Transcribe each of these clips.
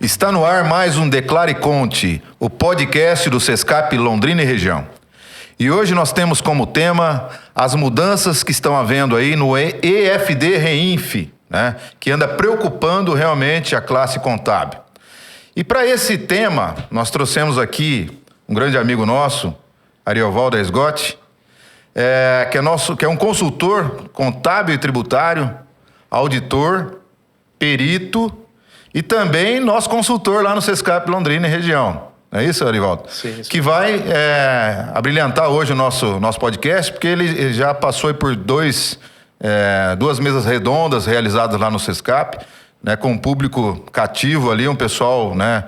Está no ar mais um Declare Conte, o podcast do Sescap Londrina e região. E hoje nós temos como tema as mudanças que estão havendo aí no EFD Reinf, né, que anda preocupando realmente a classe contábil. E para esse tema, nós trouxemos aqui um grande amigo nosso, Ariovaldo Esgotti, que é um consultor contábil e tributário, auditor, perito e também nosso consultor lá no Sescap Londrina e região. É isso, Ariovaldo? Sim, isso. Que vai abrilhantar hoje o nosso podcast, porque ele já passou por duas mesas redondas realizadas lá no Sescap, né, com um público cativo ali, um pessoal, né,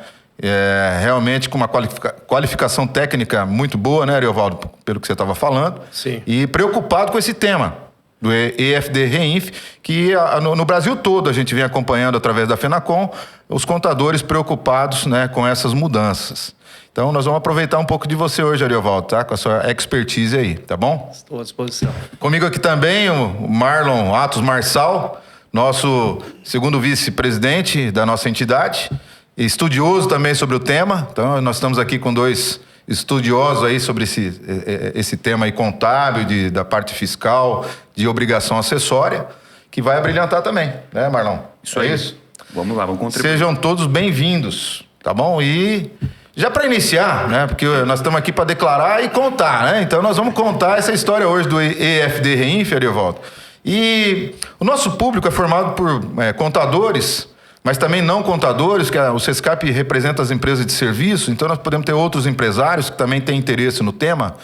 realmente com uma qualificação técnica muito boa, né, Ariovaldo, pelo que você estava falando. Sim. E preocupado com esse tema do EFD Reinf, que no Brasil todo a gente vem acompanhando através da FENACOM, os contadores preocupados, né, com essas mudanças. Então nós vamos aproveitar um pouco de você hoje, Ariovaldo, tá? Com a sua expertise aí, tá bom? Estou à disposição. Comigo aqui também o Marlon Atos Marçal, nosso segundo vice-presidente da nossa entidade, estudioso também sobre o tema. Então nós estamos aqui com dois estudiosos aí sobre esse tema aí contábil, da parte fiscal, de obrigação acessória, que vai abrilhantar também, né, Marlon? Isso aí. Isso? Vamos lá, vamos contribuir. Sejam todos bem-vindos, tá bom? E já para iniciar, né, porque nós estamos aqui para declarar e contar, né? Então nós vamos contar essa história hoje do EFD Reinf, Ariovaldo. E o nosso público é formado por contadores, mas também não contadores, que o Sescap representa as empresas de serviço, então nós podemos ter outros empresários que também têm interesse no tema.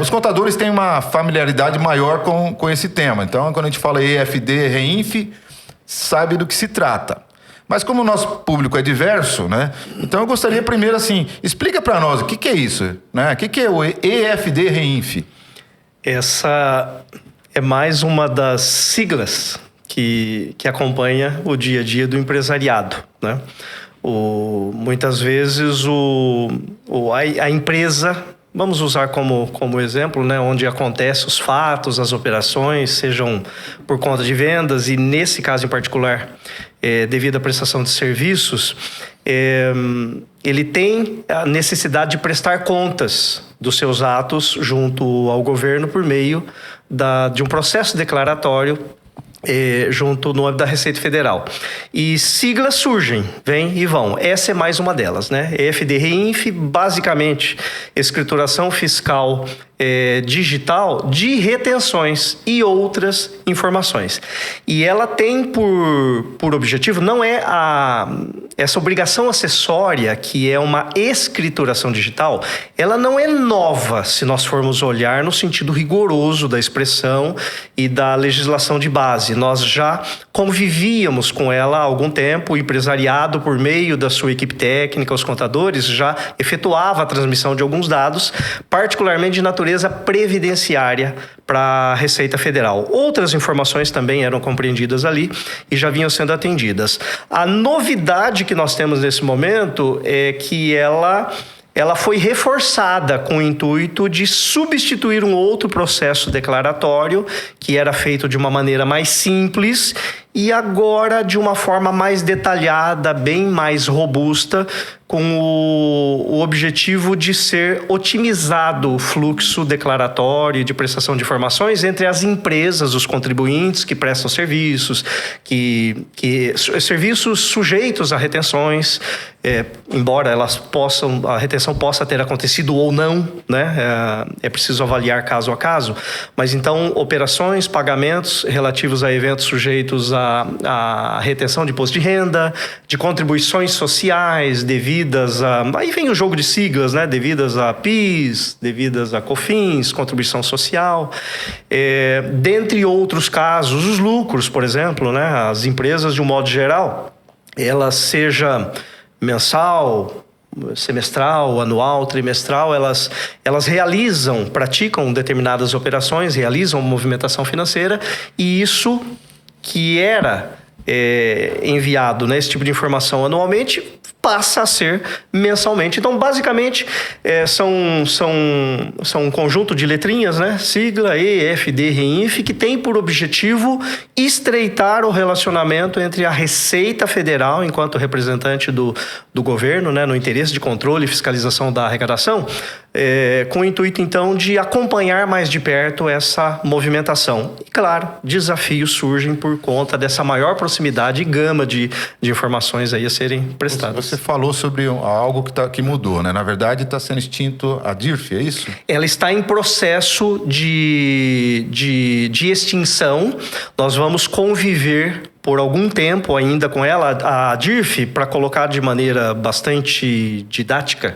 Os contadores têm uma familiaridade maior com esse tema. Então, quando a gente fala EFD Reinf, sabe do que se trata. Mas como o nosso público é diverso, né? Então eu gostaria primeiro, assim, explica para nós o que é isso, né? O que é o EFD Reinf? Essa é mais uma das siglas que acompanha o dia a dia do empresariado, né? Muitas vezes a empresa, vamos usar como exemplo, né, onde acontecem os fatos, as operações, sejam por conta de vendas e, nesse caso em particular, devido à prestação de serviços, ele tem a necessidade de prestar contas dos seus atos junto ao governo por meio de um processo declaratório junto no âmbito da Receita Federal. E siglas surgem, vêm e vão. Essa é mais uma delas, né? EFD Reinf, basicamente, escrituração fiscal digital de retenções e outras informações. E ela tem por objetivo, não é essa obrigação acessória, que é uma escrituração digital, ela não é nova, se nós formos olhar no sentido rigoroso da expressão e da legislação de base. Nós já convivíamos com ela há algum tempo, o empresariado, por meio da sua equipe técnica, os contadores, já efetuava a transmissão de alguns dados, particularmente de natureza previdenciária para a Receita Federal. Outras informações também eram compreendidas ali e já vinham sendo atendidas. A novidade que nós temos nesse momento é que ela foi reforçada com o intuito de substituir um outro processo declaratório que era feito de uma maneira mais simples e agora de uma forma mais detalhada, bem mais robusta, com o objetivo de ser otimizado o fluxo declaratório de prestação de informações entre as empresas, os contribuintes que prestam serviços, serviços sujeitos a retenções, embora a retenção possa ter acontecido ou não, né? É preciso avaliar caso a caso, mas então operações, pagamentos relativos a eventos sujeitos a retenção de imposto de renda, de contribuições sociais devidas a... Aí vem o jogo de siglas, né? Devidas a PIS, devidas a COFINS, contribuição social. Dentre outros casos, os lucros, por exemplo, né? As empresas, de um modo geral, elas seja mensal, semestral, anual, trimestral, elas praticam determinadas operações, realizam movimentação financeira e isso que era enviado, né, esse tipo de informação anualmente passa a ser mensalmente. Então, basicamente, são um conjunto de letrinhas, né? Sigla EFD REINF, que tem por objetivo estreitar o relacionamento entre a Receita Federal, enquanto representante do governo, né? No interesse de controle e fiscalização da arrecadação, com o intuito, então, de acompanhar mais de perto essa movimentação. E, claro, desafios surgem por conta dessa maior proximidade e gama de informações aí a serem prestadas. Você falou sobre algo que mudou, né? Na verdade, está sendo extinto a DIRF, é isso? Ela está em processo de extinção. Nós vamos conviver por algum tempo ainda com ela. A DIRF, para colocar de maneira bastante didática,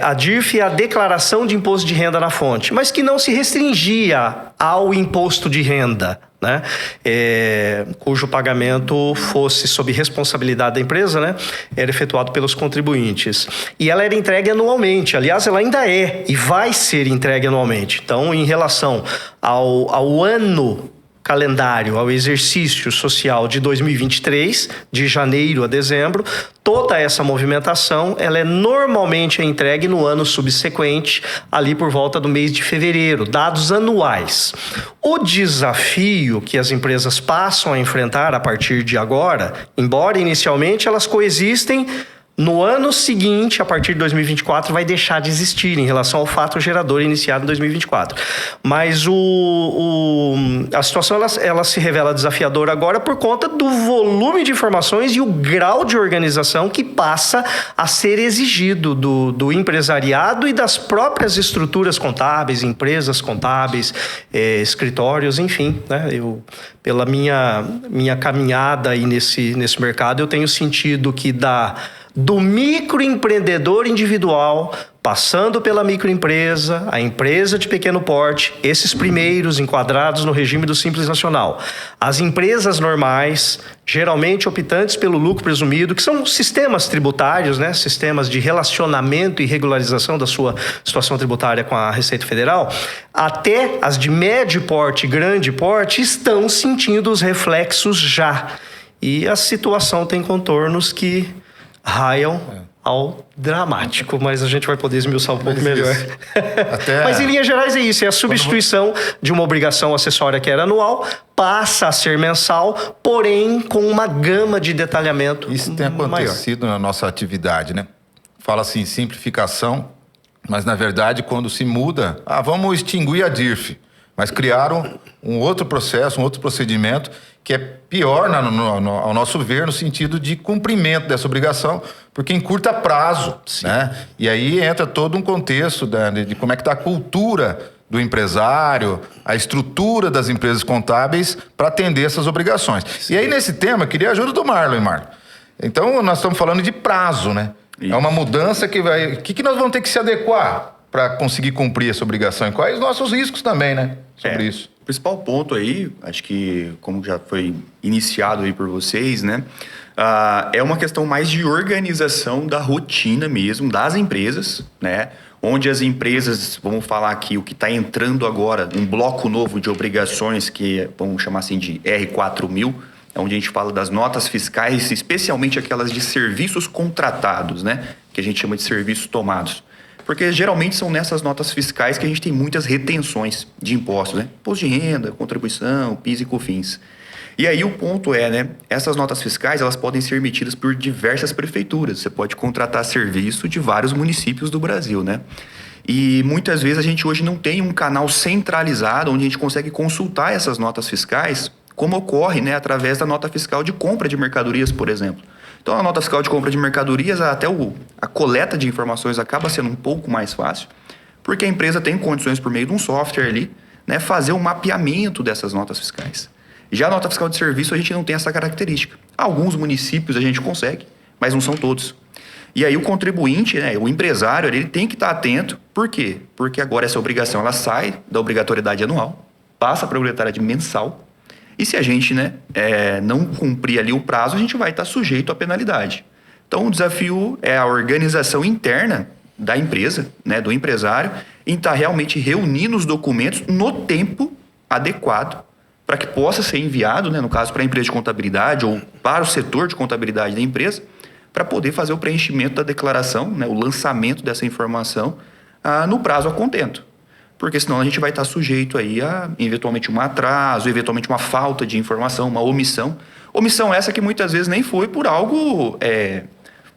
a DIRF é a Declaração de Imposto de Renda na Fonte, mas que não se restringia ao imposto de renda, né? Cujo pagamento fosse sob responsabilidade da empresa, né? Era efetuado pelos contribuintes. E ela era entregue anualmente. Aliás, ela ainda é e vai ser entregue anualmente. Então, em relação ao ano calendário, ao exercício social de 2023, de janeiro a dezembro, toda essa movimentação ela é normalmente entregue no ano subsequente, ali por volta do mês de fevereiro, dados anuais. O desafio que as empresas passam a enfrentar a partir de agora, embora inicialmente elas coexistem, no ano seguinte, a partir de 2024, vai deixar de existir em relação ao fato gerador iniciado em 2024. Mas a situação ela se revela desafiadora agora por conta do volume de informações e o grau de organização que passa a ser exigido do empresariado e das próprias estruturas contábeis, empresas contábeis, escritórios, enfim, né? Pela minha caminhada aí nesse mercado, eu tenho sentido que do microempreendedor individual, passando pela microempresa, a empresa de pequeno porte, esses primeiros enquadrados no regime do Simples Nacional. As empresas normais, geralmente optantes pelo lucro presumido, que são sistemas tributários, né? Sistemas de relacionamento e regularização da sua situação tributária com a Receita Federal, até as de médio porte e grande porte estão sentindo os reflexos já. E a situação tem contornos que raiam ao dramático, mas a gente vai poder esmiuçar um pouco melhor. Mas em linhas gerais é isso, é a substituição de uma obrigação acessória que era anual, passa a ser mensal, porém com uma gama de detalhamento maior. Isso tem acontecido na nossa atividade, né? Fala-se em simplificação, mas na verdade quando se muda, vamos extinguir a DIRF, mas criaram um outro processo, um outro procedimento que é pior ao nosso ver, no sentido de cumprimento dessa obrigação, porque encurta prazo, né? E aí entra todo um contexto de como é que está a cultura do empresário, a estrutura das empresas contábeis para atender essas obrigações. Sim. E aí, nesse tema, eu queria a ajuda do Marlon, Então, nós estamos falando de prazo, né? Isso. É uma mudança que vai... O que nós vamos ter que se adequar para conseguir cumprir essa obrigação? E quais os nossos riscos também, né? Sobre isso. O principal ponto aí, acho que como já foi iniciado aí por vocês, né? É uma questão mais de organização da rotina mesmo das empresas, né? Onde as empresas, vamos falar aqui, o que está entrando agora, um bloco novo de obrigações que vamos chamar assim de R4000, onde a gente fala das notas fiscais, especialmente aquelas de serviços contratados, né? Que a gente chama de serviços tomados. Porque geralmente são nessas notas fiscais que a gente tem muitas retenções de impostos, né? Imposto de renda, contribuição, PIS e COFINS. E aí o ponto é, né? Essas notas fiscais, elas podem ser emitidas por diversas prefeituras. Você pode contratar serviço de vários municípios do Brasil, né? E muitas vezes a gente hoje não tem um canal centralizado onde a gente consegue consultar essas notas fiscais, como ocorre, né? Através da nota fiscal de compra de mercadorias, por exemplo. Então, a nota fiscal de compra de mercadorias, até a coleta de informações acaba sendo um pouco mais fácil, porque a empresa tem condições, por meio de um software ali, né, fazer um mapeamento dessas notas fiscais. Já a nota fiscal de serviço, a gente não tem essa característica. Alguns municípios a gente consegue, mas não são todos. E aí o contribuinte, né, o empresário, ele tem que estar atento. Por quê? Porque agora essa obrigação ela sai da obrigatoriedade anual, passa para a obrigatoriedade mensal. E se a gente, né, não cumprir ali o prazo, a gente vai estar sujeito à penalidade. Então, o desafio é a organização interna da empresa, né, do empresário, em estar realmente reunindo os documentos no tempo adequado para que possa ser enviado, né, no caso, para a empresa de contabilidade ou para o setor de contabilidade da empresa, para poder fazer o preenchimento da declaração, né, o lançamento dessa informação no prazo a contento. Porque senão a gente vai estar sujeito aí a, eventualmente, um atraso, eventualmente uma falta de informação, uma omissão. Omissão essa que muitas vezes nem foi por algo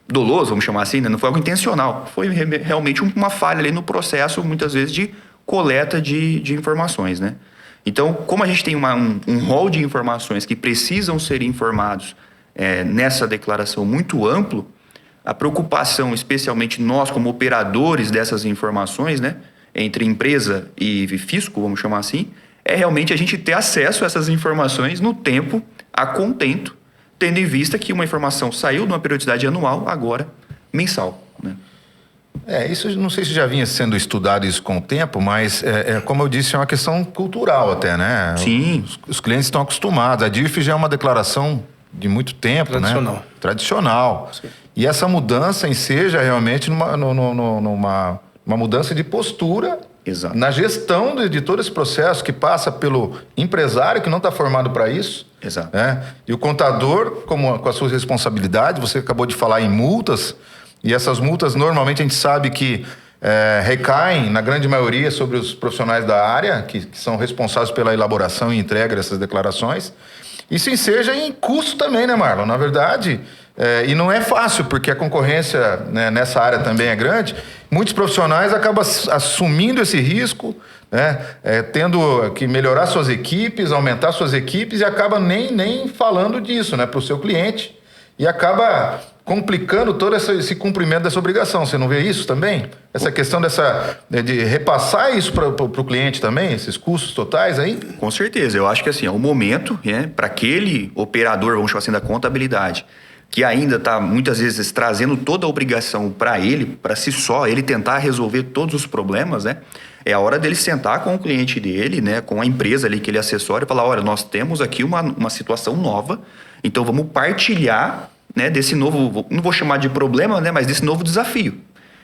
doloso, vamos chamar assim, né? Não foi algo intencional. Foi realmente uma falha ali no processo, muitas vezes, de coleta de informações, né? Então, como a gente tem um rol de informações que precisam ser informados nessa declaração muito amplo, a preocupação, especialmente nós como operadores dessas informações, né, entre empresa e fisco, vamos chamar assim, é realmente a gente ter acesso a essas informações no tempo, a contento, tendo em vista que uma informação saiu de uma periodicidade anual, agora mensal, né? Isso não sei se já vinha sendo estudado isso com o tempo, mas, como eu disse, é uma questão cultural até, né? Sim. Os clientes estão acostumados. A DIF já é uma declaração de muito tempo, tradicional, né? Tradicional. Sim. E essa mudança em si já realmente numa mudança de postura. Exato. Na gestão de todo esse processo que passa pelo empresário que não está formado para isso. Exato. Né? E o contador com a sua responsabilidade. Você acabou de falar em multas. E essas multas, normalmente, a gente sabe que recaem, na grande maioria, sobre os profissionais da área, que são responsáveis pela elaboração e entrega dessas declarações. Isso enseja em custo também, né, Marlon? Na verdade, e não é fácil, porque a concorrência, né, nessa área também é grande. Muitos profissionais acabam assumindo esse risco, né, tendo que melhorar suas equipes, aumentar suas equipes, e acaba nem falando disso, né, para o seu cliente. E acaba complicando todo esse cumprimento dessa obrigação. Você não vê isso também? Essa questão de repassar isso para o cliente também, esses custos totais aí? Com certeza. Eu acho que assim, é o momento, né, para aquele operador, vamos chamar assim, da contabilidade, que ainda está muitas vezes trazendo toda a obrigação para ele, para si só, ele tentar resolver todos os problemas, né? É a hora dele sentar com o cliente dele, né, com a empresa ali que ele assessora e falar, olha, nós temos aqui uma situação nova, então vamos partilhar, né, desse novo, não vou chamar de problema, né, mas desse novo desafio.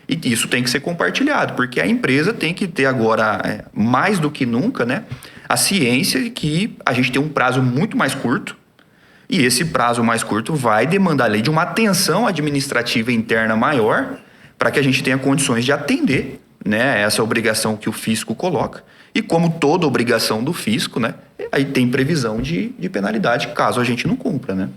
E isso tem que ser compartilhado, porque a empresa tem que ter agora, mais do que nunca, né, a ciência de que a gente tem um prazo muito mais curto, e esse prazo mais curto vai demandar de uma atenção administrativa interna maior para que a gente tenha condições de atender, né, essa obrigação que o fisco coloca. E como toda obrigação do fisco, né, aí tem previsão de penalidade caso a gente não cumpra, né?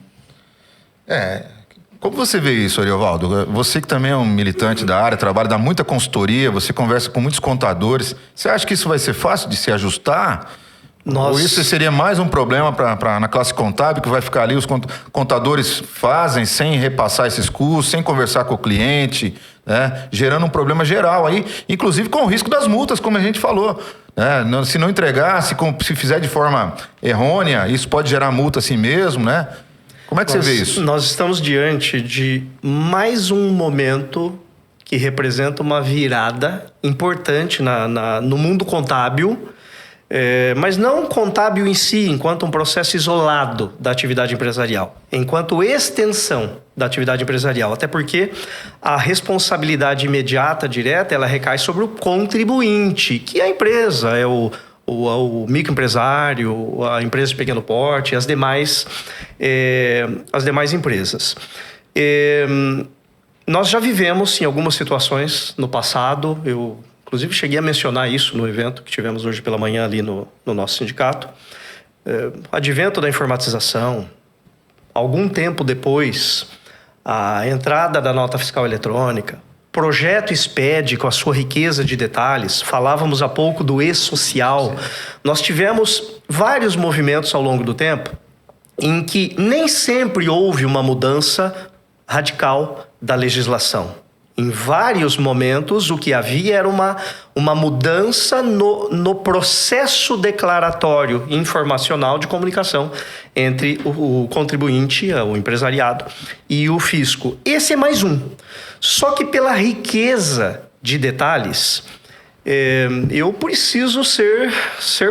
Como você vê isso, Ariovaldo? Você que também é um militante da área, trabalha, dá muita consultoria, você conversa com muitos contadores. Você acha que isso vai ser fácil de se ajustar? Ou isso seria mais um problema na classe contábil, que vai ficar ali, os contadores fazem sem repassar esses custos, sem conversar com o cliente, né? Gerando um problema geral aí, inclusive com o risco das multas, como a gente falou. Né? Se não entregar, se fizer de forma errônea, isso pode gerar multa assim mesmo, né? Como é que você vê isso? Nós estamos diante de mais um momento que representa uma virada importante no mundo contábil, mas não contábil em si, enquanto um processo isolado da atividade empresarial, enquanto extensão da atividade empresarial, até porque a responsabilidade imediata, direta, ela recai sobre o contribuinte, que é a empresa, é o microempresário, a empresa de pequeno porte, as demais empresas. Nós já vivemos em algumas situações no passado, eu inclusive cheguei a mencionar isso no evento que tivemos hoje pela manhã ali no nosso sindicato. Advento da informatização, algum tempo depois, a entrada da nota fiscal eletrônica, projeto SPED com a sua riqueza de detalhes, falávamos há pouco do e-social. Nós tivemos vários movimentos ao longo do tempo em que nem sempre houve uma mudança radical da legislação. Em vários momentos, o que havia era uma mudança no processo declaratório informacional de comunicação entre o contribuinte, o empresariado, e o fisco. Esse é mais um. Só que pela riqueza de detalhes, eu preciso ser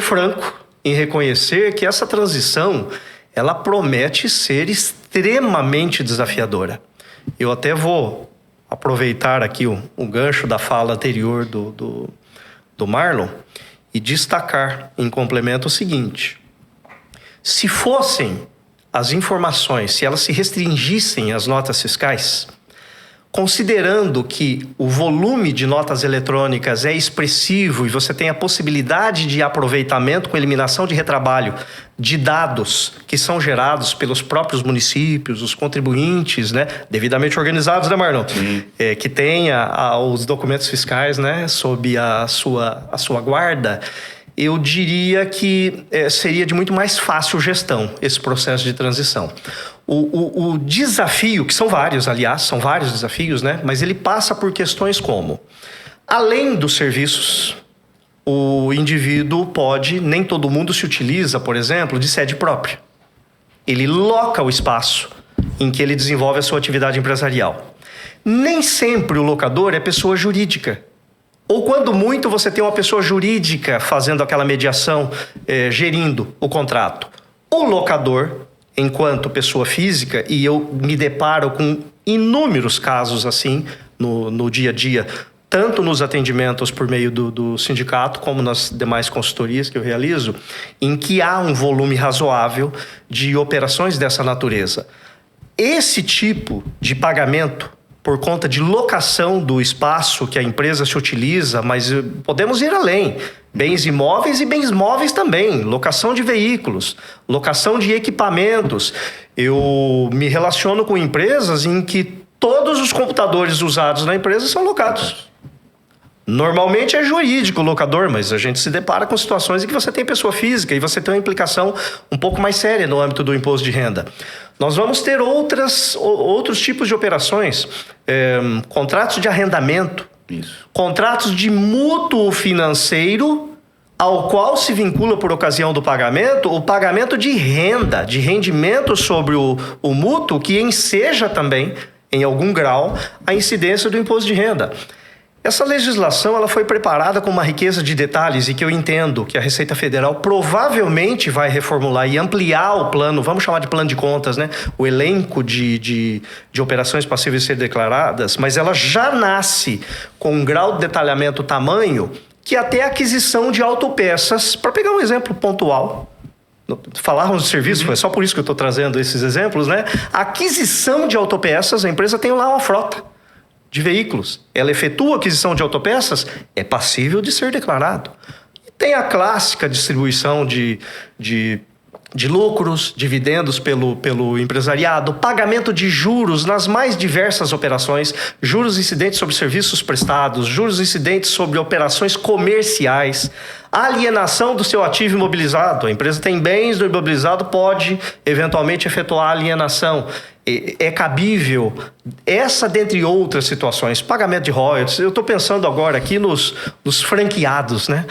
franco em reconhecer que essa transição ela promete ser extremamente desafiadora. Eu até vou aproveitar aqui o gancho da fala anterior do Marlon e destacar em complemento o seguinte: se fossem as informações, se elas se restringissem às notas fiscais, considerando que o volume de notas eletrônicas é expressivo e você tem a possibilidade de aproveitamento com eliminação de retrabalho de dados que são gerados pelos próprios municípios, os contribuintes, né, devidamente organizados, né, Marlon? Que tenha os documentos fiscais, né, sob a sua guarda, eu diria que seria de muito mais fácil gestão esse processo de transição. O desafio, que são vários, aliás, são vários desafios, né? Mas ele passa por questões como, além dos serviços, o indivíduo pode, nem todo mundo se utiliza, por exemplo, de sede própria. Ele loca o espaço em que ele desenvolve a sua atividade empresarial. Nem sempre o locador é pessoa jurídica. Ou quando muito você tem uma pessoa jurídica fazendo aquela mediação, gerindo o contrato. O locador, enquanto pessoa física, e eu me deparo com inúmeros casos assim no dia a dia, tanto nos atendimentos por meio do sindicato, como nas demais consultorias que eu realizo, em que há um volume razoável de operações dessa natureza. Esse tipo de pagamento, por conta de locação do espaço que a empresa se utiliza, mas podemos ir além. Bens imóveis e bens móveis também. Locação de veículos, locação de equipamentos. Eu me relaciono com empresas em que todos os computadores usados na empresa são locados. Normalmente é jurídico o locador, mas a gente se depara com situações em que você tem pessoa física e você tem uma implicação um pouco mais séria no âmbito do imposto de renda. Nós vamos ter outros tipos de operações, contratos de arrendamento, contratos de mútuo financeiro, ao qual se vincula por ocasião do pagamento, o pagamento de renda, de rendimento sobre o mútuo, que enseja também, em algum grau, a incidência do imposto de renda. Essa legislação ela foi preparada com uma riqueza de detalhes e que eu entendo que a Receita Federal provavelmente vai reformular e ampliar o plano, vamos chamar de plano de contas, né? O elenco de operações passíveis de ser declaradas, mas ela já nasce com um grau de detalhamento tamanho que até a aquisição de autopeças, para pegar um exemplo pontual, falarmos de serviço, é só por isso que eu estou trazendo esses exemplos, né? A aquisição de autopeças, a empresa tem lá uma frota de veículos. Ela efetua a aquisição de autopeças, é passível de ser declarado. E tem a clássica distribuição de lucros, dividendos pelo empresariado, pagamento de juros nas mais diversas operações, juros incidentes sobre serviços prestados, juros incidentes sobre operações comerciais, alienação do seu ativo imobilizado. A empresa tem bens do imobilizado, pode eventualmente efetuar a alienação. É cabível, essa dentre outras situações, pagamento de royalties. Eu estou pensando agora aqui nos franqueados, né?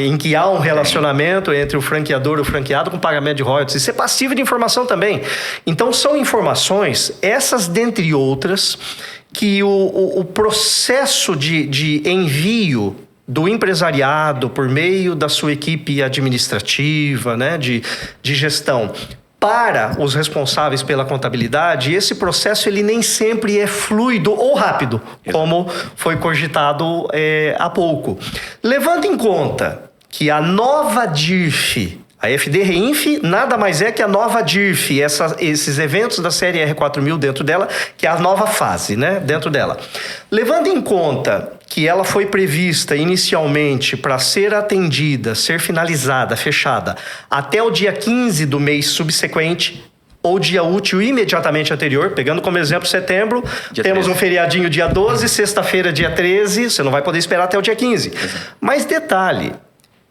Em que há um relacionamento entre o franqueador e o franqueado com pagamento de royalties. Isso é passivo de informação também. Então, são informações, essas dentre outras, que o processo de envio do empresariado por meio da sua equipe administrativa, né, de gestão, para os responsáveis pela contabilidade, esse processo ele nem sempre é fluido ou rápido, como foi cogitado há pouco. Levando em conta que a nova DIRF, a FD Reinf, nada mais é que a nova DIRF, esses eventos da série R4000 dentro dela, que é a nova fase, né, dentro dela. Levando em conta que ela foi prevista inicialmente para ser atendida, ser finalizada, fechada, até o dia 15 do mês subsequente, ou dia útil imediatamente anterior, pegando como exemplo setembro, temos um feriadinho dia 12, sexta-feira dia 13, você não vai poder esperar até o dia 15. Mas detalhe,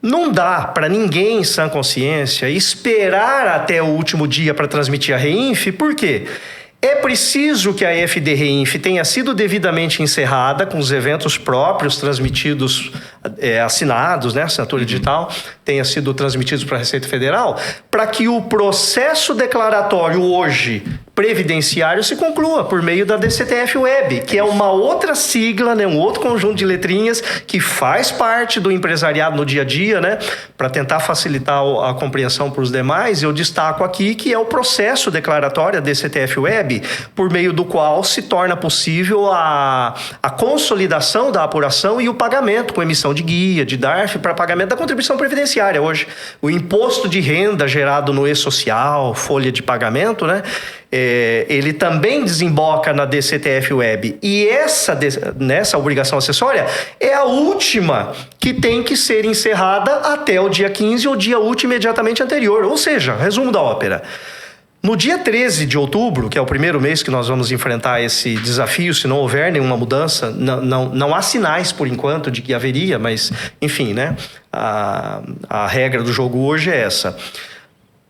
não dá para ninguém em sã consciência esperar até o último dia para transmitir a Reinf, por quê? É preciso que a FD Reinf tenha sido devidamente encerrada, com os eventos próprios transmitidos, assinados, né, assinatura digital, tenha sido transmitidos para a Receita Federal, para que o processo declaratório hoje previdenciário se conclua por meio da DCTF Web, que é uma outra sigla, né, um outro conjunto de letrinhas que faz parte do empresariado no dia a dia, né, para tentar facilitar a compreensão para os demais. Eu destaco aqui que é o processo declaratório, a DCTF Web, por meio do qual se torna possível a consolidação da apuração e o pagamento com emissão de guia, de DARF, para pagamento da contribuição previdenciária. Hoje, o imposto de renda gerado no e-social, folha de pagamento, né? Ele também desemboca na DCTF Web. E nessa obrigação acessória é a última que tem que ser encerrada até o dia 15 ou dia útil imediatamente anterior. Ou seja, resumo da ópera. No dia 13 de outubro, que é o primeiro mês que nós vamos enfrentar esse desafio, se não houver nenhuma mudança, não há sinais por enquanto de que haveria, mas enfim, né? A regra do jogo hoje é essa.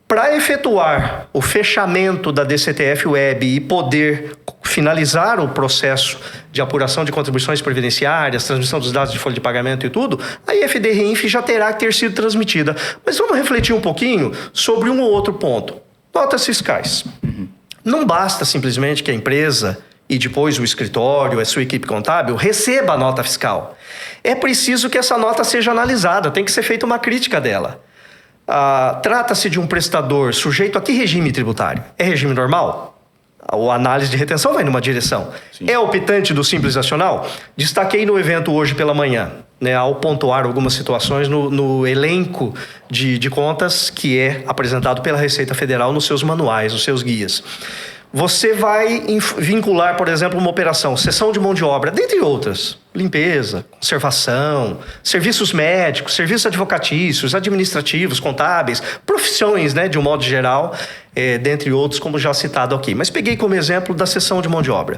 Para efetuar o fechamento da DCTF Web e poder finalizar o processo de apuração de contribuições previdenciárias, transmissão dos dados de folha de pagamento e tudo, a IFD Reinf já terá que ter sido transmitida. Mas vamos refletir um pouquinho sobre um ou outro ponto. Notas fiscais. Não basta simplesmente que a empresa e depois o escritório, a sua equipe contábil, receba a nota fiscal. É preciso que essa nota seja analisada, tem que ser feita uma crítica dela. Trata-se de um prestador sujeito a que regime tributário? É regime normal? A análise de retenção vai numa direção. Sim. É optante do Simples Nacional? Destaquei no evento hoje pela manhã, né, ao pontuar algumas situações no elenco de contas que é apresentado pela Receita Federal nos seus manuais, nos seus guias. Você vai vincular, por exemplo, uma operação, cessão de mão de obra, dentre outras. Limpeza, conservação, serviços médicos, serviços advocatícios, administrativos, contábeis, profissões, né, de um modo geral, dentre outros, como já citado aqui. Mas peguei como exemplo da cessão de mão de obra.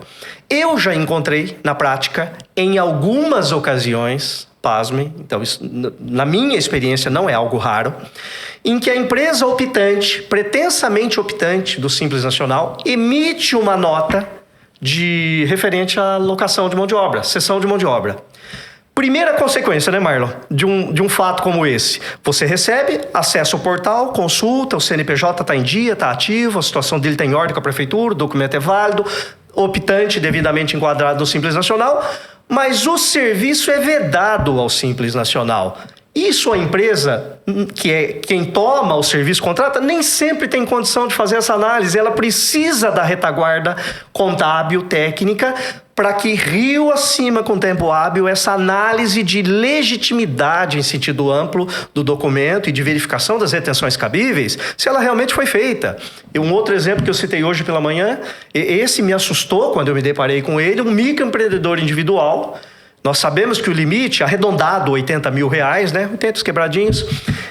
Eu já encontrei, na prática, em algumas ocasiões, pasmem, então isso, na minha experiência não é algo raro, em que a empresa optante, pretensamente optante do Simples Nacional, emite uma nota referente à locação de mão de obra, cessão de mão de obra. Primeira consequência, né, Marlon, de um fato como esse. Você recebe, acessa o portal, consulta, o CNPJ está em dia, está ativo, a situação dele está em ordem com a prefeitura, o documento é válido, optante devidamente enquadrado no Simples Nacional, mas o serviço é vedado ao Simples Nacional. Isso a empresa, que é quem toma o serviço, contrata, nem sempre tem condição de fazer essa análise. Ela precisa da retaguarda contábil, técnica, para que rio acima com tempo hábil essa análise de legitimidade em sentido amplo do documento e de verificação das retenções cabíveis, se ela realmente foi feita. E um outro exemplo que eu citei hoje pela manhã, esse me assustou quando eu me deparei com ele, um microempreendedor individual. Nós sabemos que o limite, arredondado, R$80 mil, né? 80 quebradinhos,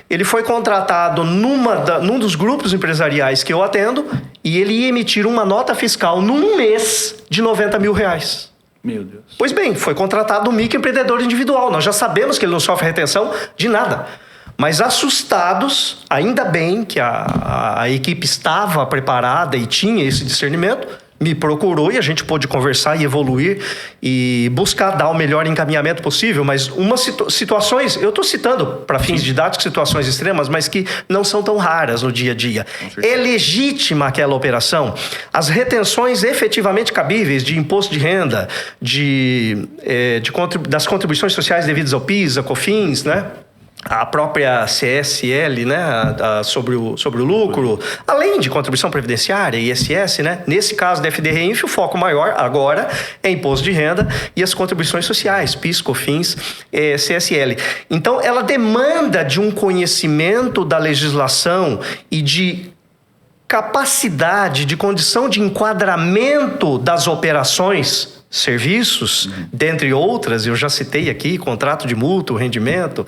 ele foi contratado num dos grupos empresariais que eu atendo e ele ia emitir uma nota fiscal num mês de R$90 mil. Meu Deus. Pois bem, foi contratado um microempreendedor individual. Nós já sabemos que ele não sofre retenção de nada. Mas assustados, ainda bem que a equipe estava preparada e tinha esse discernimento, me procurou e a gente pôde conversar e evoluir e buscar dar o melhor encaminhamento possível, mas situações, eu estou citando para fins didáticos situações extremas, mas que não são tão raras no dia a dia. É legítima aquela operação? As retenções efetivamente cabíveis de imposto de renda, das contribuições sociais devidas ao PIS, a COFINS, né? A própria CSL, né, sobre o lucro, além de contribuição previdenciária e ISS, né? Nesse caso da FD Reinf, o foco maior agora é imposto de renda e as contribuições sociais, PIS, COFINS, CSL. Então, ela demanda de um conhecimento da legislação e de capacidade, de condição de enquadramento das operações, serviços, dentre outras, eu já citei aqui, contrato de mútuo, rendimento,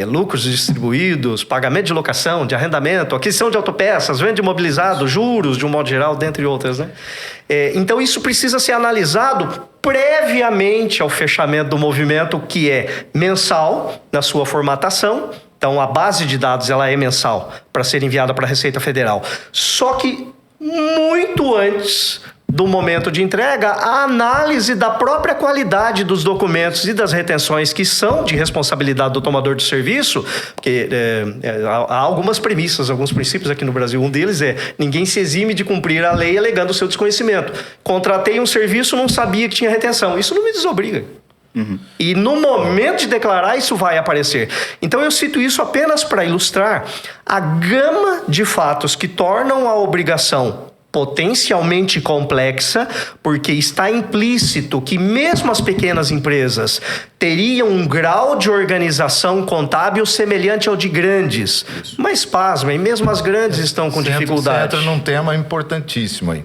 lucros distribuídos, pagamento de locação, de arrendamento, aquisição de autopeças, venda de imobilizado, juros, de um modo geral, dentre outras, né? Então, isso precisa ser analisado previamente ao fechamento do movimento, que é mensal, na sua formatação. Então, a base de dados ela é mensal para ser enviada para a Receita Federal. Só que, muito antes do momento de entrega, a análise da própria qualidade dos documentos e das retenções que são de responsabilidade do tomador do serviço, porque há algumas premissas, alguns princípios aqui no Brasil. Um deles é: ninguém se exime de cumprir a lei alegando o seu desconhecimento. Contratei um serviço, não sabia que tinha retenção. Isso não me desobriga. E no momento de declarar, isso vai aparecer. Então eu cito isso apenas para ilustrar a gama de fatos que tornam a obrigação potencialmente complexa, porque está implícito que mesmo as pequenas empresas teriam um grau de organização contábil semelhante ao de grandes. Isso. Mas pasmem, mesmo as grandes estão com dificuldade. Você entra num tema importantíssimo aí.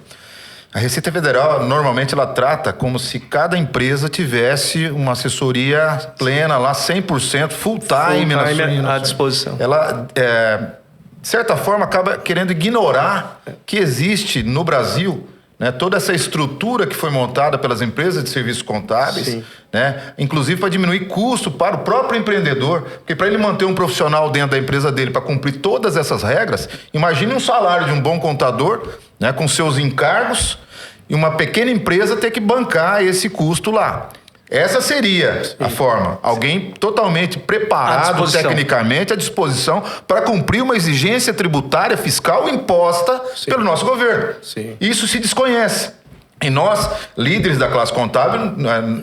A Receita Federal, normalmente, ela trata como se cada empresa tivesse uma assessoria plena lá, 100%, full time à disposição. Ela, de certa forma, acaba querendo ignorar que existe no Brasil, né, toda essa estrutura que foi montada pelas empresas de serviços contábeis, né, inclusive para diminuir custo para o próprio empreendedor, porque para ele manter um profissional dentro da empresa dele para cumprir todas essas regras, imagine um salário de um bom contador, né, com seus encargos, e uma pequena empresa ter que bancar esse custo lá. Essa seria a forma. Alguém totalmente preparado tecnicamente, à disposição, para cumprir uma exigência tributária fiscal imposta pelo nosso governo. Isso se desconhece. E nós, líderes da classe contábil,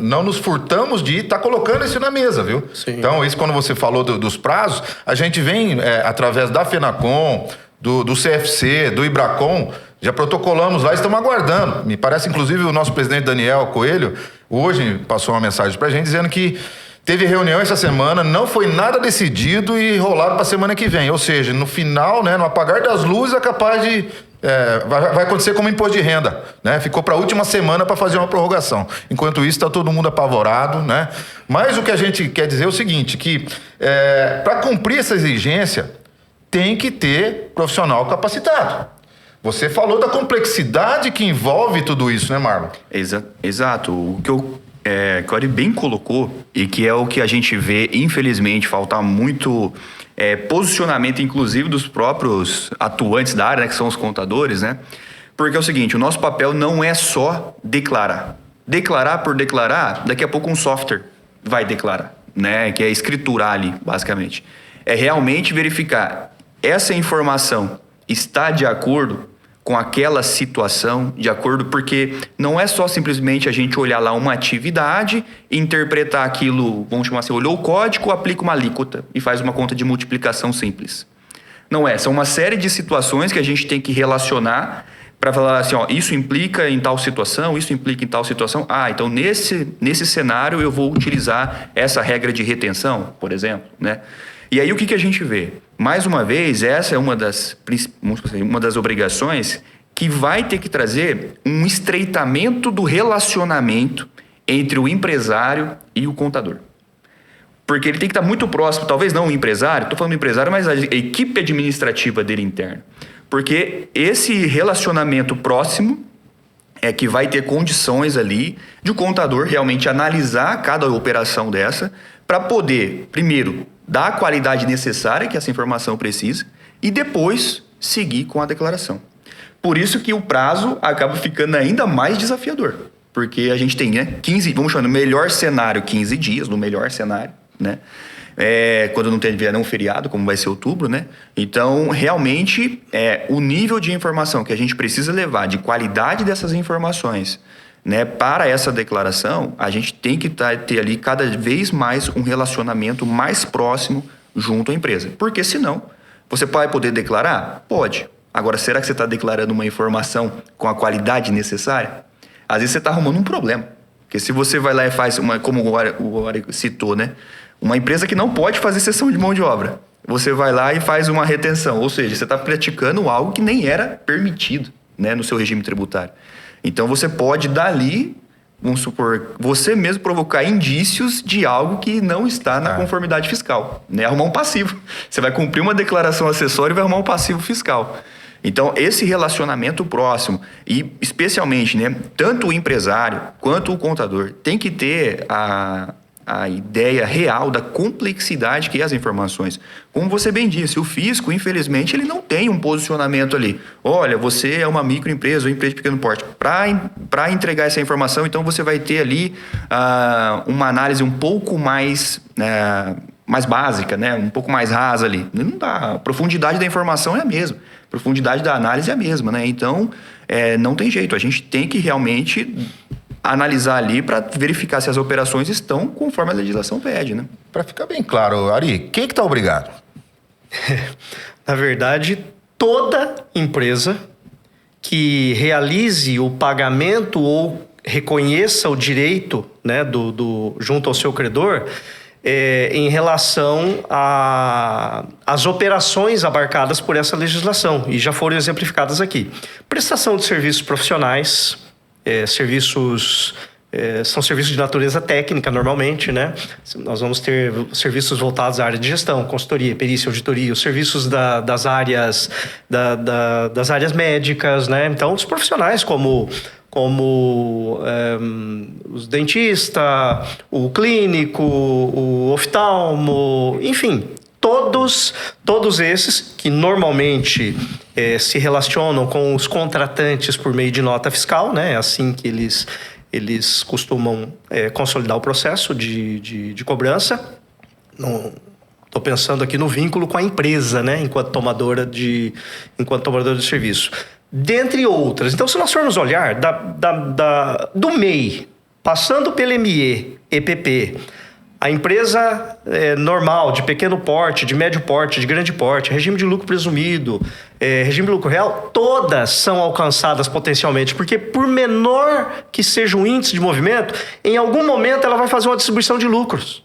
não nos furtamos de estar colocando isso na mesa, viu? Então, isso quando você falou dos prazos, a gente vem, através da FENACON, do CFC, do IBRACON, já protocolamos lá, estamos aguardando. Me parece, inclusive, o nosso presidente Daniel Coelho, hoje passou uma mensagem para a gente dizendo que teve reunião essa semana, não foi nada decidido e rolado para a semana que vem. Ou seja, no final, né, no apagar das luzes, é capaz de... vai acontecer como imposto de renda, né? Ficou para a última semana para fazer uma prorrogação. Enquanto isso, está todo mundo apavorado, né? Mas o que a gente quer dizer é o seguinte, que para cumprir essa exigência, tem que ter profissional capacitado. Você falou da complexidade que envolve tudo isso, né, Marlon? Exato. O que o Ari bem colocou, e que é o que a gente vê, infelizmente, faltar muito posicionamento, inclusive, dos próprios atuantes da área, né, que são os contadores, né? Porque é o seguinte, o nosso papel não é só declarar. Declarar por declarar, daqui a pouco um software vai declarar, né? Que é escriturar ali, basicamente. É realmente verificar essa informação está de acordo com aquela situação, de acordo, porque não é só simplesmente a gente olhar lá uma atividade e interpretar aquilo, vamos chamar assim, olhou o código, aplica uma alíquota e faz uma conta de multiplicação simples. Não é, são uma série de situações que a gente tem que relacionar para falar assim, ó, isso implica em tal situação, isso implica em tal situação. Ah, então nesse cenário eu vou utilizar essa regra de retenção, por exemplo, né? E aí o que a gente vê? Mais uma vez, essa é uma das obrigações que vai ter que trazer um estreitamento do relacionamento entre o empresário e o contador. Porque ele tem que estar muito próximo, talvez não o empresário, estou falando do empresário, mas a equipe administrativa dele interna. Porque esse relacionamento próximo é que vai ter condições ali de o contador realmente analisar cada operação dessa para poder, primeiro, dar a qualidade necessária que essa informação precisa e depois seguir com a declaração. Por isso que o prazo acaba ficando ainda mais desafiador, porque a gente tem, né, 15, vamos chamar no melhor cenário, 15 dias, no melhor cenário, né? Quando não tiver um feriado, como vai ser outubro, né? Então, realmente, o nível de informação que a gente precisa levar, de qualidade dessas informações, né, para essa declaração, a gente tem que ter ali cada vez mais um relacionamento mais próximo junto à empresa. Porque senão, você vai poder declarar? Pode. Agora, será que você está declarando uma informação com a qualidade necessária? Às vezes você está arrumando um problema. Porque se você vai lá e faz, como o Ari citou, né, uma empresa que não pode fazer cessão de mão de obra, você vai lá e faz uma retenção. Ou seja, você está praticando algo que nem era permitido, né, no seu regime tributário. Então, você pode, dali, vamos supor, você mesmo provocar indícios de algo que não está na conformidade fiscal, né? Arrumar um passivo. Você vai cumprir uma declaração acessória e vai arrumar um passivo fiscal. Então, esse relacionamento próximo, e especialmente, né, tanto o empresário quanto o contador, tem que ter a ideia real da complexidade que é as informações. Como você bem disse, o fisco, infelizmente, ele não tem um posicionamento ali. Olha, você é uma microempresa ou empresa de pequeno porte. Para entregar essa informação, então você vai ter ali uma análise um pouco mais básica, né? Um pouco mais rasa ali. Não dá. A profundidade da informação é a mesma. A profundidade da análise é a mesma, né? Então, não tem jeito. A gente tem que realmente analisar ali para verificar se as operações estão conforme a legislação pede, né? Para ficar bem claro, Ari, quem que está obrigado? Na verdade, toda empresa que realize o pagamento ou reconheça o direito, né, junto ao seu credor em relação às operações abarcadas por essa legislação, e já foram exemplificadas aqui. Prestação de serviços profissionais, são serviços de natureza técnica, normalmente, né? Nós vamos ter serviços voltados à área de gestão, consultoria, perícia, auditoria, os serviços das áreas médicas, né? Então, os profissionais como os dentistas, o clínico, o oftalmo, enfim, todos esses que normalmente se relacionam com os contratantes por meio de nota fiscal, né? É assim que eles costumam consolidar o processo de cobrança. Estou pensando aqui no vínculo com a empresa, né? Enquanto tomadora de serviço. Dentre outras. Então, se nós formos olhar do MEI, passando pelo ME, EPP, a empresa normal, de pequeno porte, de médio porte, de grande porte, regime de lucro presumido, regime de lucro real, todas são alcançadas potencialmente, porque por menor que seja o índice de movimento, em algum momento ela vai fazer uma distribuição de lucros.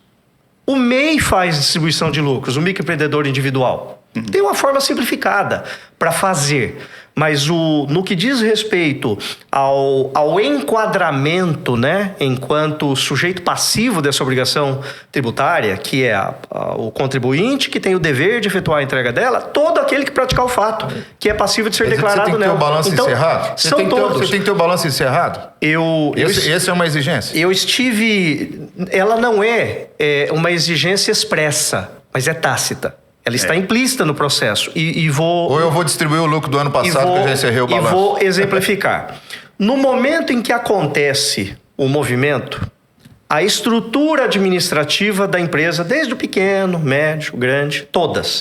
O MEI faz distribuição de lucros, o microempreendedor individual. Tem uma forma simplificada para fazer, mas no que diz respeito ao enquadramento, né, enquanto sujeito passivo dessa obrigação tributária, que é o contribuinte que tem o dever de efetuar a entrega dela, todo aquele que praticar o fato, que é passivo de ser declarado nela. Você tem que ter o balanço encerrado? São todos. Você tem que ter o balanço encerrado? Essa é uma exigência? Ela não é uma exigência expressa, mas é tácita. Ela está implícita no processo. Ou eu vou distribuir o lucro do ano passado que eu já encerrei o balanço. E vou exemplificar. No momento em que acontece o movimento, a estrutura administrativa da empresa, desde o pequeno, médio, grande,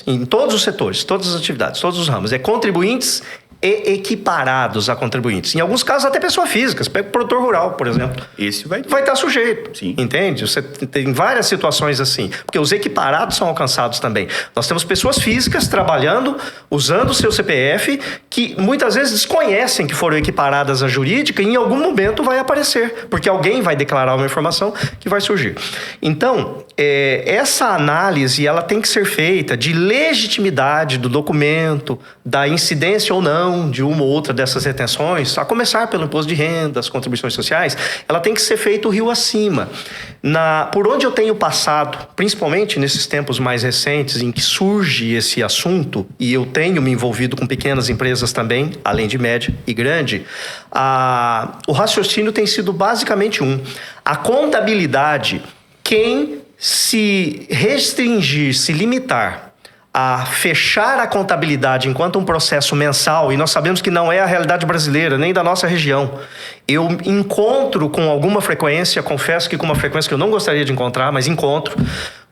em todos os setores, todas as atividades, todos os ramos, contribuintes e equiparados a contribuintes. Em alguns casos, até pessoa física. Você pega o produtor rural, por exemplo. Esse vai estar sujeito. Sim. Entende? Você tem várias situações assim. Porque os equiparados são alcançados também. Nós temos pessoas físicas trabalhando, usando o seu CPF, que muitas vezes desconhecem que foram equiparadas à jurídica e em algum momento vai aparecer. Porque alguém vai declarar uma informação que vai surgir. Então, essa análise ela tem que ser feita de legitimidade do documento, da incidência ou não de uma ou outra dessas retenções, a começar pelo imposto de renda, as contribuições sociais, ela tem que ser feita o rio acima. Por onde eu tenho passado, principalmente nesses tempos mais recentes em que surge esse assunto, e eu tenho me envolvido com pequenas empresas também, além de média e grande, o raciocínio tem sido basicamente a contabilidade, quem se restringir, se limitar a fechar a contabilidade enquanto um processo mensal, e nós sabemos que não é a realidade brasileira, nem da nossa região. Eu encontro com alguma frequência, confesso que com uma frequência que eu não gostaria de encontrar, mas encontro,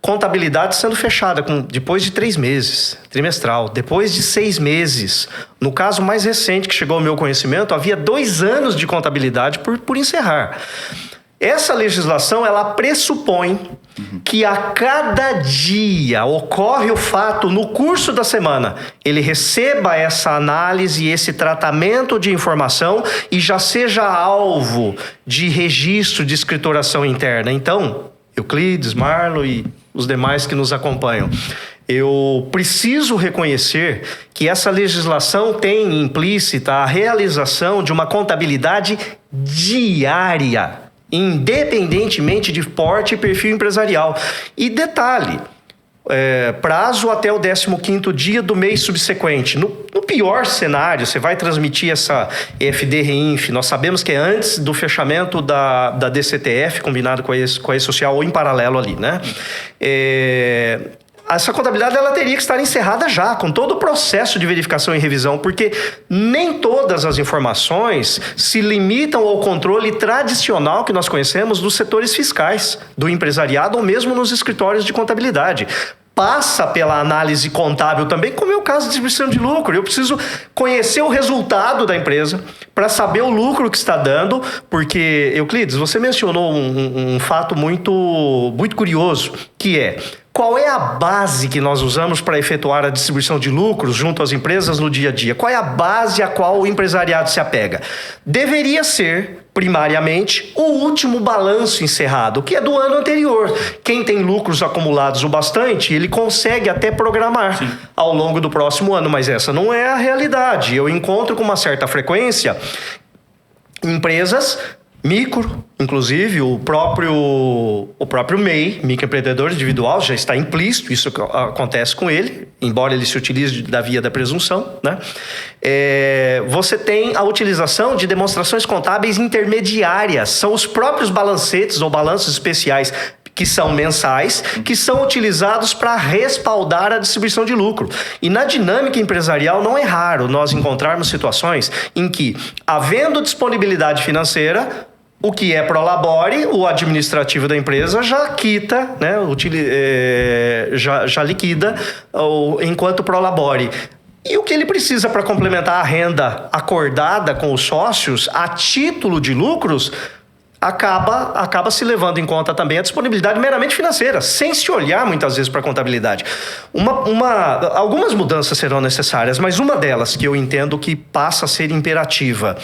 contabilidade sendo fechada depois de 3 meses, trimestral, depois de 6 meses. No caso mais recente que chegou ao meu conhecimento, havia 2 anos de contabilidade por encerrar. Essa legislação, ela pressupõe que a cada dia ocorre o fato, no curso da semana, ele receba essa análise, esse tratamento de informação e já seja alvo de registro de escrituração interna. Então, Euclides, Marlo e os demais que nos acompanham, eu preciso reconhecer que essa legislação tem implícita a realização de uma contabilidade diária, independentemente de porte e perfil empresarial. E detalhe, prazo até o 15º dia do mês subsequente. No pior cenário, você vai transmitir essa EFD-REINF, nós sabemos que é antes do fechamento da DCTF, combinado com a E-Social, ou em paralelo ali, né? Essa contabilidade ela teria que estar encerrada já, com todo o processo de verificação e revisão, porque nem todas as informações se limitam ao controle tradicional que nós conhecemos dos setores fiscais, do empresariado ou mesmo nos escritórios de contabilidade. Passa pela análise contábil também, como é o caso de distribuição de lucro. Eu preciso conhecer o resultado da empresa para saber o lucro que está dando, porque, Euclides, você mencionou um fato muito, muito curioso, que é: qual é a base que nós usamos para efetuar a distribuição de lucros junto às empresas no dia a dia? Qual é a base a qual o empresariado se apega? Deveria ser, primariamente, o último balanço encerrado, que é do ano anterior. Quem tem lucros acumulados o bastante, ele consegue até programar ao longo do próximo ano, mas essa não é a realidade. Eu encontro com uma certa frequência empresas micro, inclusive o próprio MEI, microempreendedor individual, já está implícito, isso acontece com ele, embora ele se utilize da via da presunção, né? Você tem a utilização de demonstrações contábeis intermediárias, são os próprios balancetes ou balanços especiais que são mensais, que são utilizados para respaldar a distribuição de lucro. E na dinâmica empresarial não é raro nós encontrarmos situações em que, havendo disponibilidade financeira, o que é prolabore, o administrativo da empresa já quita, né, já liquida enquanto prolabore. E o que ele precisa para complementar a renda acordada com os sócios a título de lucros acaba se levando em conta também a disponibilidade meramente financeira, sem se olhar muitas vezes para a contabilidade. Algumas mudanças serão necessárias, mas uma delas que eu entendo que passa a ser imperativa: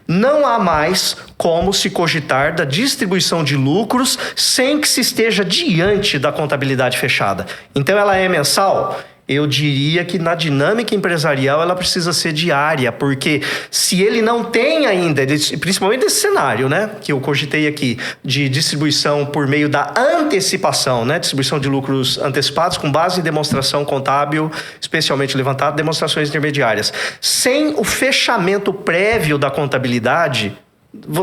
não há mais como se cogitar da distribuição de lucros sem que se esteja diante da contabilidade fechada. Então ela é mensal? Eu diria que na dinâmica empresarial ela precisa ser diária, porque se ele não tem ainda, principalmente esse cenário, né, que eu cogitei aqui, de distribuição por meio da antecipação, né, distribuição de lucros antecipados com base em demonstração contábil, especialmente levantado, demonstrações intermediárias. Sem o fechamento prévio da contabilidade,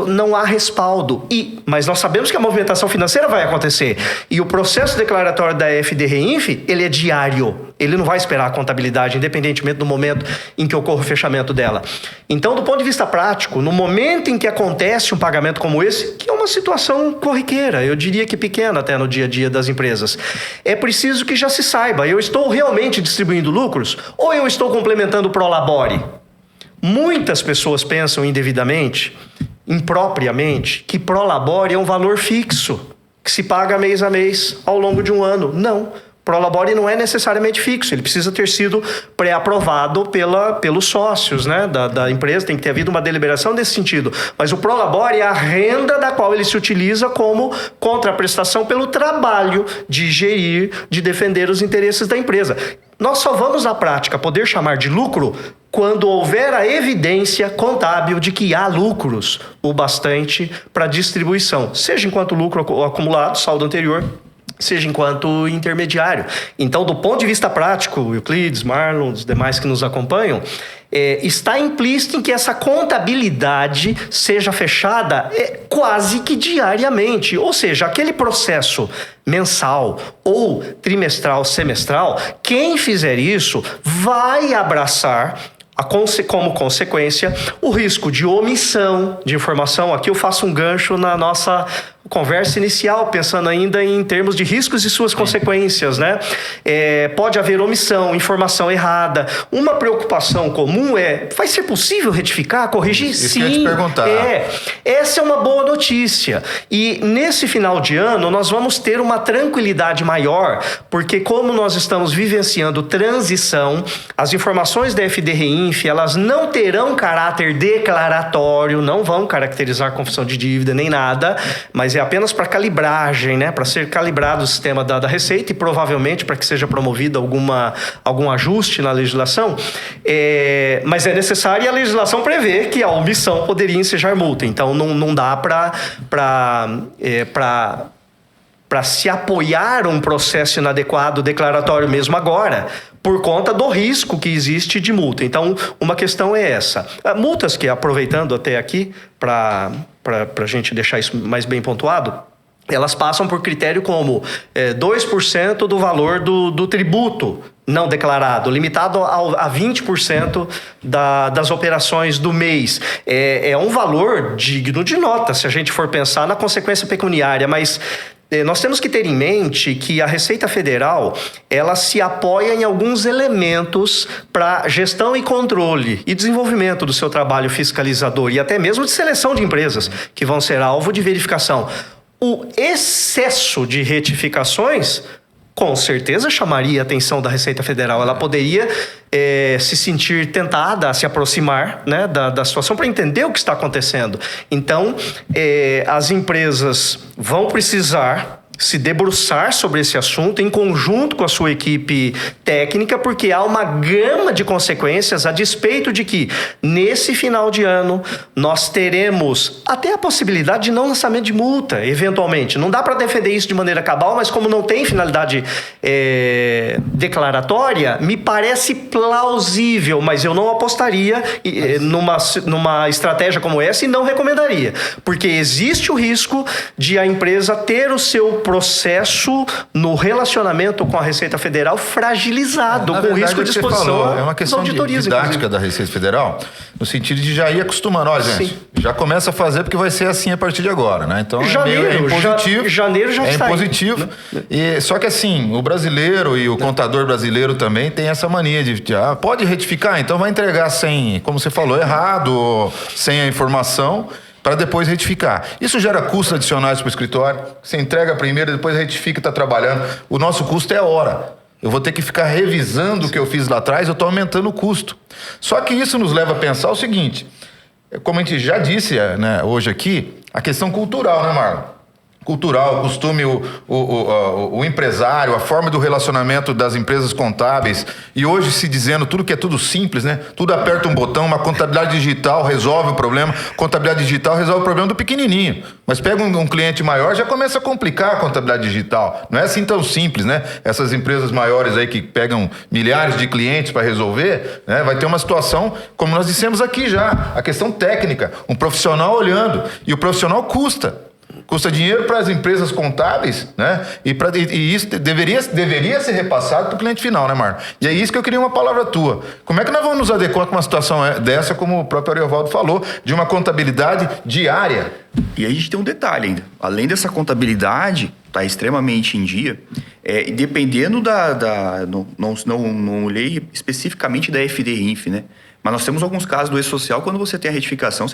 não há respaldo. Mas nós sabemos que a movimentação financeira vai acontecer. E o processo declaratório da FD Reinf, ele é diário. Ele não vai esperar a contabilidade, independentemente do momento em que ocorre o fechamento dela. Então, do ponto de vista prático, no momento em que acontece um pagamento como esse, que é uma situação corriqueira, eu diria que pequena até no dia a dia das empresas, é preciso que já se saiba: eu estou realmente distribuindo lucros ou eu estou complementando o prolabore? Muitas pessoas pensam indevidamente, impropriamente, que prolabore é um valor fixo, que se paga mês a mês ao longo de um ano. Não. Prolabore não é necessariamente fixo, ele precisa ter sido pré-aprovado pelos sócios, né, da empresa, tem que ter havido uma deliberação nesse sentido. Mas o prolabore é a renda da qual ele se utiliza como contraprestação pelo trabalho de gerir, de defender os interesses da empresa. Nós só vamos, na prática, poder chamar de lucro quando houver a evidência contábil de que há lucros o bastante para distribuição, seja enquanto lucro acumulado, saldo anterior, seja enquanto intermediário. Então, do ponto de vista prático, Euclides, Marlon, os demais que nos acompanham, está implícito em que essa contabilidade seja fechada quase que diariamente. Ou seja, aquele processo mensal ou trimestral, semestral, quem fizer isso vai abraçar como consequência o risco de omissão de informação. Aqui eu faço um gancho na nossa conversa inicial, pensando ainda em termos de riscos e suas consequências, né? Pode haver omissão, informação errada. Uma preocupação comum vai ser possível retificar, corrigir? Isso Sim. que eu ia te perguntar. Essa é uma boa notícia. E nesse final de ano, nós vamos ter uma tranquilidade maior, porque como nós estamos vivenciando transição, as informações da FD Reinf, elas não terão caráter declaratório, não vão caracterizar confissão de dívida nem nada, mas é apenas para calibragem, né? Para ser calibrado o sistema da Receita e provavelmente para que seja promovido algum ajuste na legislação. Mas é necessário, e a legislação prevê que a omissão poderia ensejar multa. Então não dá para se apoiar um processo inadequado declaratório mesmo agora, por conta do risco que existe de multa. Então, uma questão é essa. Multas que, aproveitando até aqui, para a gente deixar isso mais bem pontuado, elas passam por critério como 2% do valor do tributo não declarado, limitado a 20% das operações do mês. É um valor digno de nota, se a gente for pensar na consequência pecuniária, mas nós temos que ter em mente que a Receita Federal, ela se apoia em alguns elementos para gestão e controle e desenvolvimento do seu trabalho fiscalizador e até mesmo de seleção de empresas que vão ser alvo de verificação. O excesso de retificações com certeza chamaria a atenção da Receita Federal. Ela poderia se sentir tentada a se aproximar, né, da situação para entender o que está acontecendo. Então, as empresas vão precisar se debruçar sobre esse assunto em conjunto com a sua equipe técnica, porque há uma gama de consequências a despeito de que, nesse final de ano, nós teremos até a possibilidade de não lançamento de multa, eventualmente. Não dá para defender isso de maneira cabal, mas como não tem finalidade declaratória, me parece plausível, mas eu não apostaria numa estratégia como essa e não recomendaria, porque existe o risco de a empresa ter o seu processo no relacionamento com a Receita Federal fragilizado, com risco de exposição. É uma questão didática da Receita Federal, no sentido de já ir acostumando. Olha, gente, já começa a fazer porque vai ser assim a partir de agora, né? Então, janeiro já está impositivo. Né? Só que assim, o brasileiro e o contador brasileiro também tem essa mania de pode retificar, então vai entregar sem, como você falou, errado, sem a informação, para depois retificar. Isso gera custos adicionais para o escritório. Você entrega primeiro, depois retifica e está trabalhando. O nosso custo é hora. Eu vou ter que ficar revisando o que eu fiz lá atrás, eu estou aumentando o custo. Só que isso nos leva a pensar o seguinte, como a gente já disse, né, hoje aqui, a questão cultural, né, Marlon? Cultural, o costume, o empresário, a forma do relacionamento das empresas contábeis, e hoje se dizendo tudo que é tudo simples, né? Tudo aperta um botão, uma contabilidade digital resolve o problema, contabilidade digital resolve o problema do pequenininho. Mas pega um cliente maior, já começa a complicar a contabilidade digital. Não é assim tão simples, né? Essas empresas maiores aí que pegam milhares de clientes para resolver, né? Vai ter uma situação, como nós dissemos aqui já, a questão técnica, um profissional olhando, e o profissional custa dinheiro para as empresas contábeis, né? E isso deveria ser repassado para o cliente final, né, Marlon? E é isso que eu queria uma palavra tua. Como é que nós vamos nos adequar com uma situação dessa, como o próprio Ariovaldo falou, de uma contabilidade diária? E aí a gente tem um detalhe ainda. Além dessa contabilidade estar extremamente em dia, dependendo não olhei especificamente da FD-INF, né? Mas nós temos alguns casos do E-Social, quando você tem a retificação,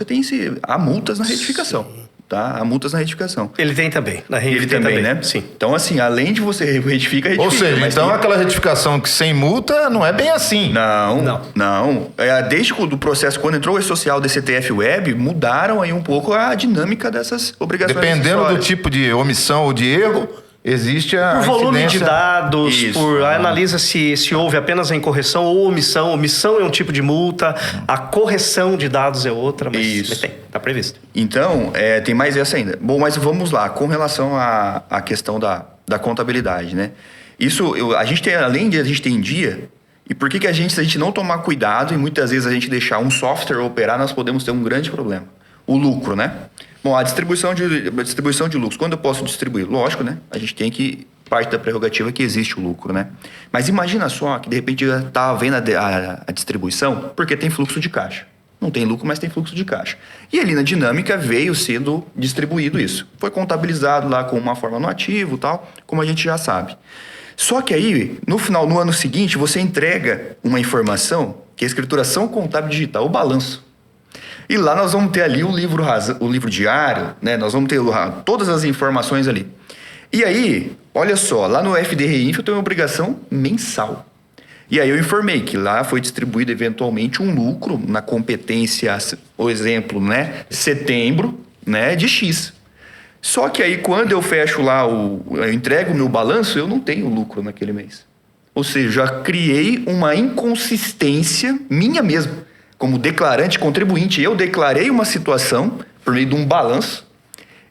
há multas na retificação. Sim. Tá? Há multas na retificação. Ele tem também. Ele também, né? Sim. Então, assim, além de você retifica. Ou seja, então aquela retificação que sem multa não é bem assim. Não. Desde o processo, quando entrou o E-Social DCTF Web, mudaram aí um pouco a dinâmica dessas obrigações. Dependendo do tipo de omissão ou de erro, existe a por volume de dados, analisa se houve apenas a incorreção ou omissão. Omissão é um tipo de multa, a correção de dados é outra, mas está previsto. Então, tem mais essa ainda. Bom, mas vamos lá, com relação à questão da contabilidade, né? Isso, a gente tem, além de a gente ter em dia, e por que se a gente não tomar cuidado e muitas vezes a gente deixar um software operar, nós podemos ter um grande problema. O lucro, né? Bom, a distribuição de lucros, quando eu posso distribuir? Lógico, né? A gente tem que, parte da prerrogativa que existe o lucro, né? Mas imagina só que de repente já está havendo a distribuição porque tem fluxo de caixa. Não tem lucro, mas tem fluxo de caixa. E ali na dinâmica veio sendo distribuído isso. Foi contabilizado lá com uma forma no ativo e tal, como a gente já sabe. Só que aí, no ano seguinte, você entrega uma informação que é a escrituração contábil digital, o balanço. E lá nós vamos ter ali o livro diário, né? Nós vamos ter todas as informações ali. E aí, olha só, lá no FD-INF eu tenho uma obrigação mensal. E aí eu informei que lá foi distribuído eventualmente um lucro na competência, por exemplo, né? Setembro, né? De X. Só que aí quando eu fecho lá, eu entrego o meu balanço, eu não tenho lucro naquele mês. Ou seja, já criei uma inconsistência minha mesmo. Como declarante, contribuinte, eu declarei uma situação por meio de um balanço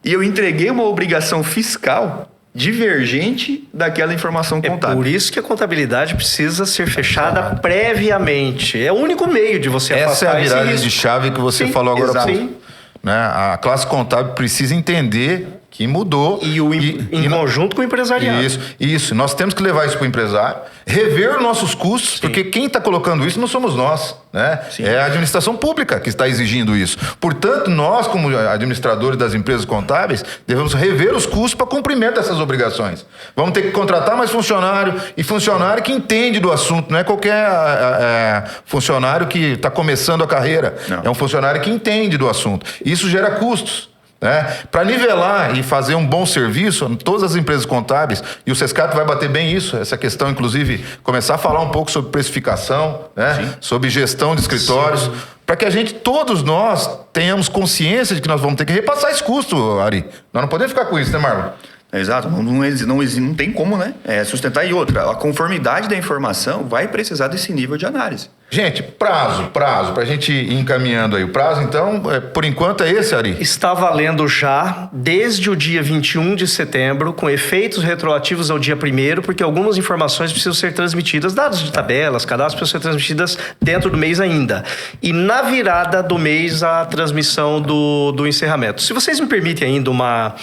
e eu entreguei uma obrigação fiscal divergente daquela informação contábil. É por isso que a contabilidade precisa ser fechada previamente. É o único meio de você afastar esse risco. Essa é a virada de chave que você falou agora há pouco. Né? A classe contábil precisa entender que mudou. Em conjunto com o empresariado. Isso. Nós temos que levar isso para o empresário, rever nossos custos, porque quem está colocando isso não somos nós, né? É a administração pública que está exigindo isso. Portanto, nós, como administradores das empresas contábeis, devemos rever os custos para cumprimento dessas obrigações. Vamos ter que contratar mais funcionário, e funcionário que entende do assunto, não é qualquer funcionário que está começando a carreira. Não. É um funcionário que entende do assunto. Isso gera custos. né? Para nivelar e fazer um bom serviço, todas as empresas contábeis, e o Sescap vai bater bem isso, essa questão, inclusive, começar a falar um pouco sobre precificação, né? Sobre gestão de escritórios, para que todos nós tenhamos consciência de que nós vamos ter que repassar esse custo, Ari. Nós não podemos ficar com isso, né, Marlon? Exato, não tem como, né? Sustentar. E outra, a conformidade da informação vai precisar desse nível de análise. Gente, prazo, para a gente ir encaminhando aí. O prazo, então, por enquanto é esse, Ari? Está valendo já desde o dia 21 de setembro, com efeitos retroativos ao dia 1º, porque algumas informações precisam ser transmitidas, dados de tabelas, cadastros precisam ser transmitidas dentro do mês ainda. E na virada do mês, a transmissão do encerramento. Se vocês me permitem ainda uma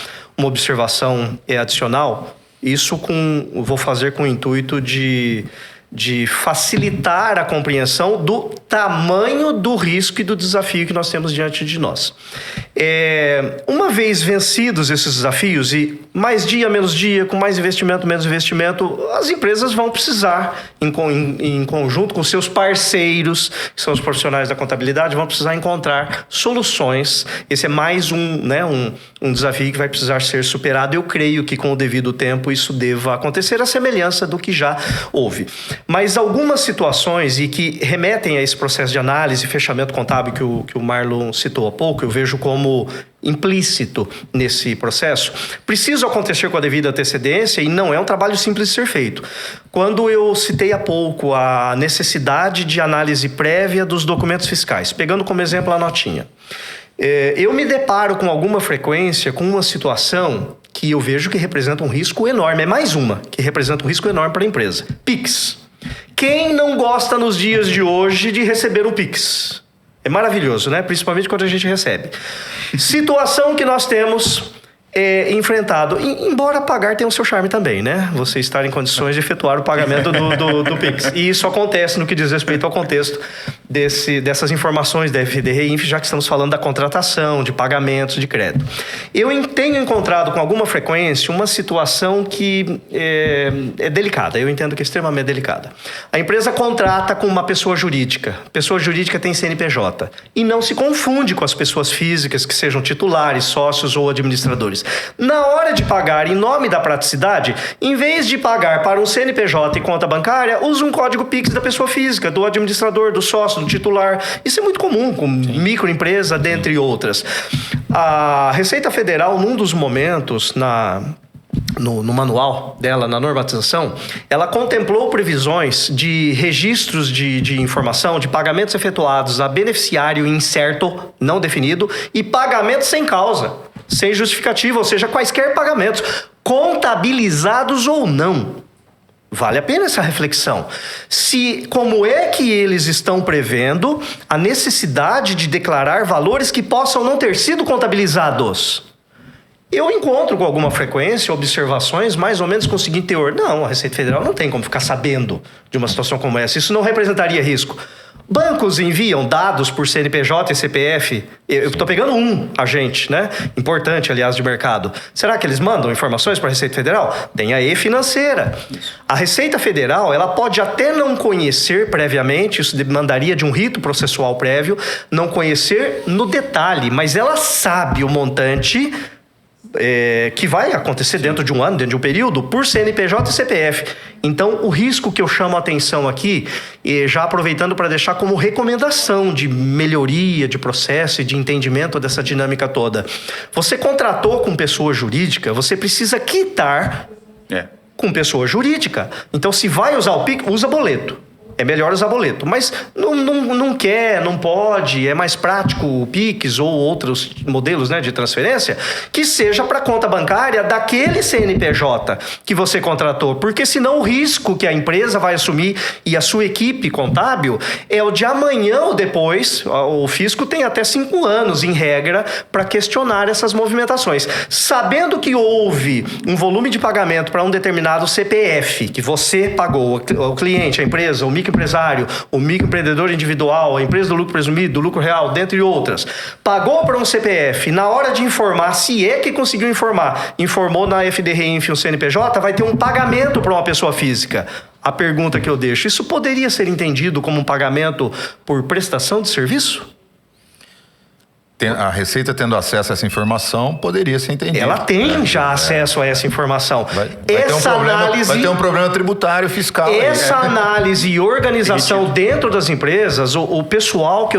observação adicional, isso vou fazer com o intuito de facilitar a compreensão do tamanho do risco e do desafio que nós temos diante de nós. Uma vez vencidos esses desafios, e mais dia, menos dia, com mais investimento, menos investimento, as empresas vão precisar, em conjunto com seus parceiros, que são os profissionais da contabilidade, vão precisar encontrar soluções. Esse é mais um desafio que vai precisar ser superado. Eu creio que com o devido tempo isso deva acontecer, a semelhança do que já houve. Mas algumas situações, e que remetem a esse processo de análise e fechamento contábil que o Marlon citou há pouco, eu vejo como implícito nesse processo, precisam acontecer com a devida antecedência, e não é um trabalho simples de ser feito. Quando eu citei há pouco a necessidade de análise prévia dos documentos fiscais, pegando como exemplo a notinha, eu me deparo com alguma frequência com uma situação que eu vejo que representa um risco enorme. É mais uma que representa um risco enorme para a empresa. PIX. Quem não gosta nos dias de hoje de receber um PIX? É maravilhoso, né? Principalmente quando a gente recebe. Situação que nós temos enfrentado. Embora pagar tenha o seu charme também, né? Você estar em condições de efetuar o pagamento do PIX. E isso acontece no que diz respeito ao contexto dessas informações da FD-REINF, já que estamos falando da contratação, de pagamentos, de crédito. Eu tenho encontrado com alguma frequência uma situação que é delicada. Eu entendo que é extremamente delicada. A empresa contrata com uma pessoa jurídica. Pessoa jurídica tem CNPJ. E não se confunde com as pessoas físicas que sejam titulares, sócios ou administradores. Na hora de pagar em nome da praticidade, em vez de pagar para um CNPJ e conta bancária, usa um código PIX da pessoa física, do administrador, do sócio, do titular. Isso é muito comum com microempresa, dentre outras. A Receita Federal, num dos momentos, no manual dela, na normatização, ela contemplou previsões de registros de informação de pagamentos efetuados a beneficiário incerto, não definido, e pagamentos sem causa, sem justificativa, ou seja, quaisquer pagamentos, contabilizados ou não. Vale a pena essa reflexão. Como é que eles estão prevendo a necessidade de declarar valores que possam não ter sido contabilizados? Eu encontro com alguma frequência observações mais ou menos com o seguinte teor. Não, a Receita Federal não tem como ficar sabendo de uma situação como essa. Isso não representaria risco. Bancos enviam dados por CNPJ e CPF. Eu estou pegando um agente, né? Importante, aliás, de mercado. Será que eles mandam informações para a Receita Federal? Tem a E-Financeira. A Receita Federal, ela pode até não conhecer previamente, isso demandaria de um rito processual prévio, não conhecer no detalhe, mas ela sabe o montante que vai acontecer dentro de um ano, dentro de um período, por CNPJ e CPF. Então, o risco que eu chamo a atenção aqui, já aproveitando para deixar como recomendação de melhoria de processo e de entendimento dessa dinâmica toda. Você contratou com pessoa jurídica, você precisa quitar com pessoa jurídica. Então, se vai usar o PIX, usa boleto. É melhor usar boleto, mas não quer, não pode, é mais prático o PIX ou outros modelos, né, de transferência, que seja para conta bancária daquele CNPJ que você contratou, porque senão o risco que a empresa vai assumir e a sua equipe contábil é o de amanhã ou depois. O fisco tem até 5 anos, em regra, para questionar essas movimentações. Sabendo que houve um volume de pagamento para um determinado CPF, que você pagou, o cliente, a empresa, o microempresário, o microempreendedor individual, a empresa do lucro presumido, do lucro real, dentre outras, pagou para um CPF, na hora de informar, se é que conseguiu informar, informou na FD-REINF um CNPJ, vai ter um pagamento para uma pessoa física. A pergunta que eu deixo, isso poderia ser entendido como um pagamento por prestação de serviço? a Receita tendo acesso a essa informação poderia ser entendida. Ela tem já acesso a essa informação. Vai ter um problema tributário, fiscal. Essa análise e organização dentro das empresas, o pessoal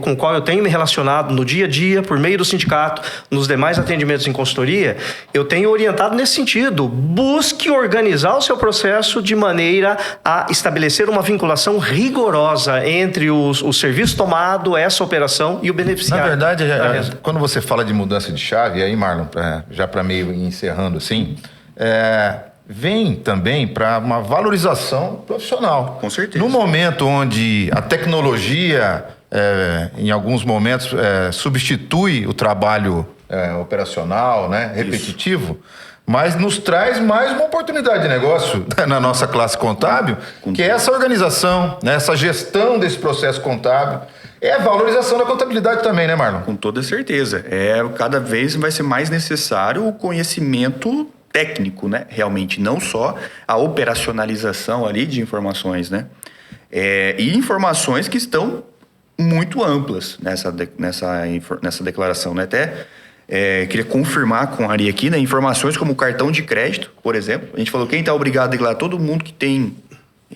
com o qual eu tenho me relacionado no dia a dia, por meio do sindicato, nos demais atendimentos em consultoria, eu tenho orientado nesse sentido. Busque organizar o seu processo de maneira a estabelecer uma vinculação rigorosa entre o serviço tomado, essa operação e o beneficiário. Na verdade, quando você fala de mudança de chave, e aí, Marlon, já para meio encerrando assim, vem também para uma valorização profissional. Com certeza. No momento onde a tecnologia, em alguns momentos, substitui o trabalho operacional, né, repetitivo, mas nos traz mais uma oportunidade de negócio na nossa classe contábil, que é essa organização, né, essa gestão desse processo contábil. É a valorização da contabilidade também, né, Marlon? Com toda certeza. Cada vez vai ser mais necessário o conhecimento técnico, né? Realmente, não só a operacionalização ali de informações, né? E informações que estão muito amplas nessa declaração, né? Até queria confirmar com a Ari aqui, né? Informações como o cartão de crédito, por exemplo. A gente falou quem está obrigado a declarar, todo mundo que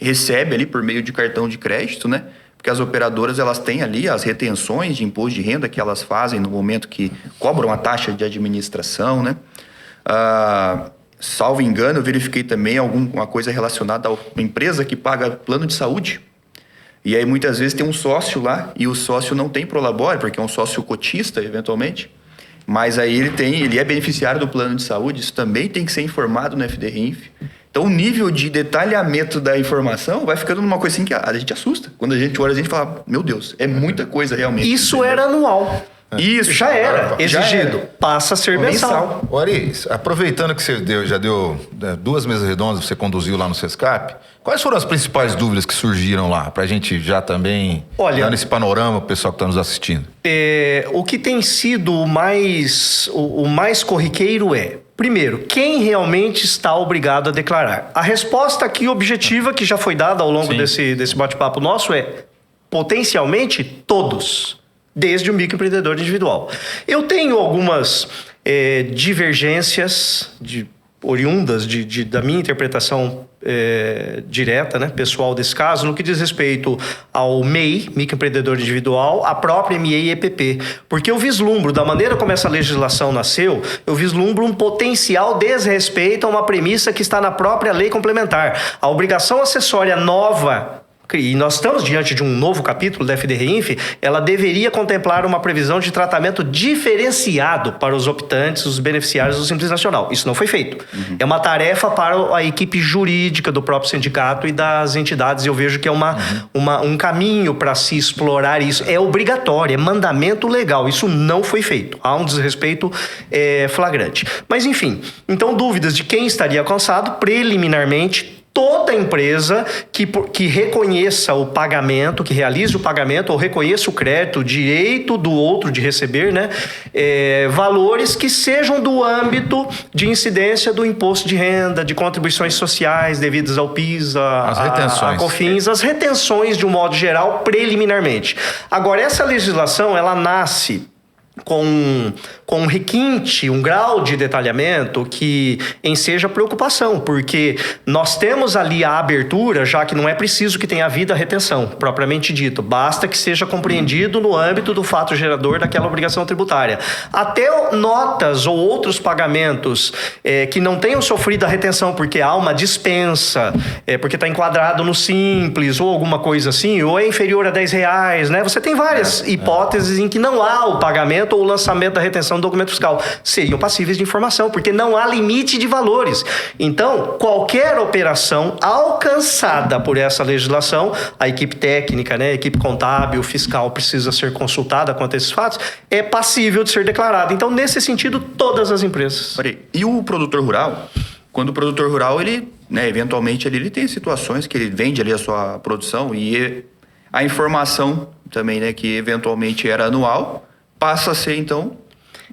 recebe ali por meio de cartão de crédito, né? Porque as operadoras, elas têm ali as retenções de imposto de renda que elas fazem no momento que cobram a taxa de administração, né? Salvo engano, eu verifiquei também alguma coisa relacionada à empresa que paga plano de saúde. E aí, muitas vezes, tem um sócio lá e o sócio não tem prolabore, porque é um sócio cotista, eventualmente. Mas aí ele é beneficiário do plano de saúde, isso também tem que ser informado no FDRINF. Então, o nível de detalhamento da informação vai ficando numa coisa assim que a gente assusta. Quando a gente olha, a gente fala, meu Deus, é muita coisa realmente. Isso era anual. Isso. Já era exigido. Passa a ser mensal. Ari, aproveitando que você já deu 2 mesas redondas, você conduziu lá no Sescap, quais foram as principais dúvidas que surgiram lá? Pra gente já também dar nesse panorama, o pessoal que está nos assistindo. O que tem sido o mais corriqueiro primeiro, quem realmente está obrigado a declarar? A resposta aqui objetiva, que já foi dada ao longo desse bate-papo nosso, potencialmente todos, desde o microempreendedor individual. Eu tenho algumas divergências oriundas da minha interpretação direta, né, pessoal desse caso, no que diz respeito ao MEI, microempreendedor individual, a própria MEI e EPP. Porque eu vislumbro, da maneira como essa legislação nasceu, eu vislumbro um potencial desrespeito a uma premissa que está na própria lei complementar. A obrigação acessória nova, e nós estamos diante de um novo capítulo da FDRINF, ela deveria contemplar uma previsão de tratamento diferenciado para os optantes, os beneficiários do Simples Nacional. Isso não foi feito. É uma tarefa para a equipe jurídica do próprio sindicato e das entidades. Eu vejo que é um caminho para se explorar isso. É obrigatório, é mandamento legal. Isso não foi feito. Há um desrespeito flagrante. Mas, enfim, então dúvidas de quem estaria alcançado preliminarmente. Toda empresa que reconheça o pagamento, que realize o pagamento ou reconheça o crédito, o direito do outro de receber, né, valores que sejam do âmbito de incidência do imposto de renda, de contribuições sociais devidas ao PIS, a COFINS, as retenções de um modo geral, preliminarmente. Agora, essa legislação, ela nasce com um requinte, um grau de detalhamento que enseja preocupação, porque nós temos ali a abertura, já que não é preciso que tenha havido a retenção, propriamente dito, basta que seja compreendido no âmbito do fato gerador daquela obrigação tributária. Até notas ou outros pagamentos que não tenham sofrido a retenção porque há uma dispensa, porque está enquadrado no Simples ou alguma coisa assim, ou é inferior a R$10, né? Você tem várias hipóteses em que não há o pagamento ou o lançamento da retenção do documento fiscal. Seriam passíveis de informação, porque não há limite de valores. Então, qualquer operação alcançada por essa legislação, a equipe técnica, né, a equipe contábil, fiscal, precisa ser consultada quanto a esses fatos, é passível de ser declarada. Então, nesse sentido, todas as empresas. E o produtor rural? Quando o produtor rural, ele, né, eventualmente, ele tem situações que ele vende ali a sua produção e a informação também, né, que eventualmente era anual, passa a ser, então,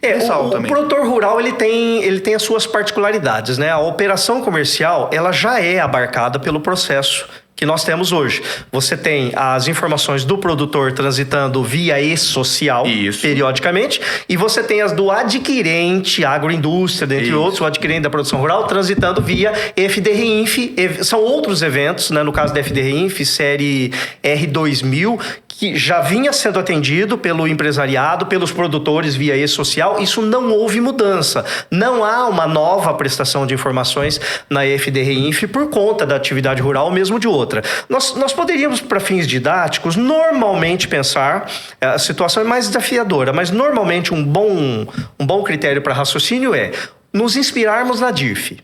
mensal também. O produtor rural, ele tem as suas particularidades, né? A operação comercial, ela já é abarcada pelo processo que nós temos hoje. Você tem as informações do produtor transitando via e-social, periodicamente, e você tem as do adquirente, agroindústria, dentre outros, o adquirente da produção rural, transitando via FDRINF. São outros eventos, né? No caso da FDRINF, série R2000, que já vinha sendo atendido pelo empresariado, pelos produtores via e-social. Isso não houve mudança. Não há uma nova prestação de informações na FDRINF por conta da atividade rural, mesmo de outra. Nós poderíamos, para fins didáticos, normalmente pensar, a situação é mais desafiadora, mas normalmente um bom critério para raciocínio é nos inspirarmos na DIRF.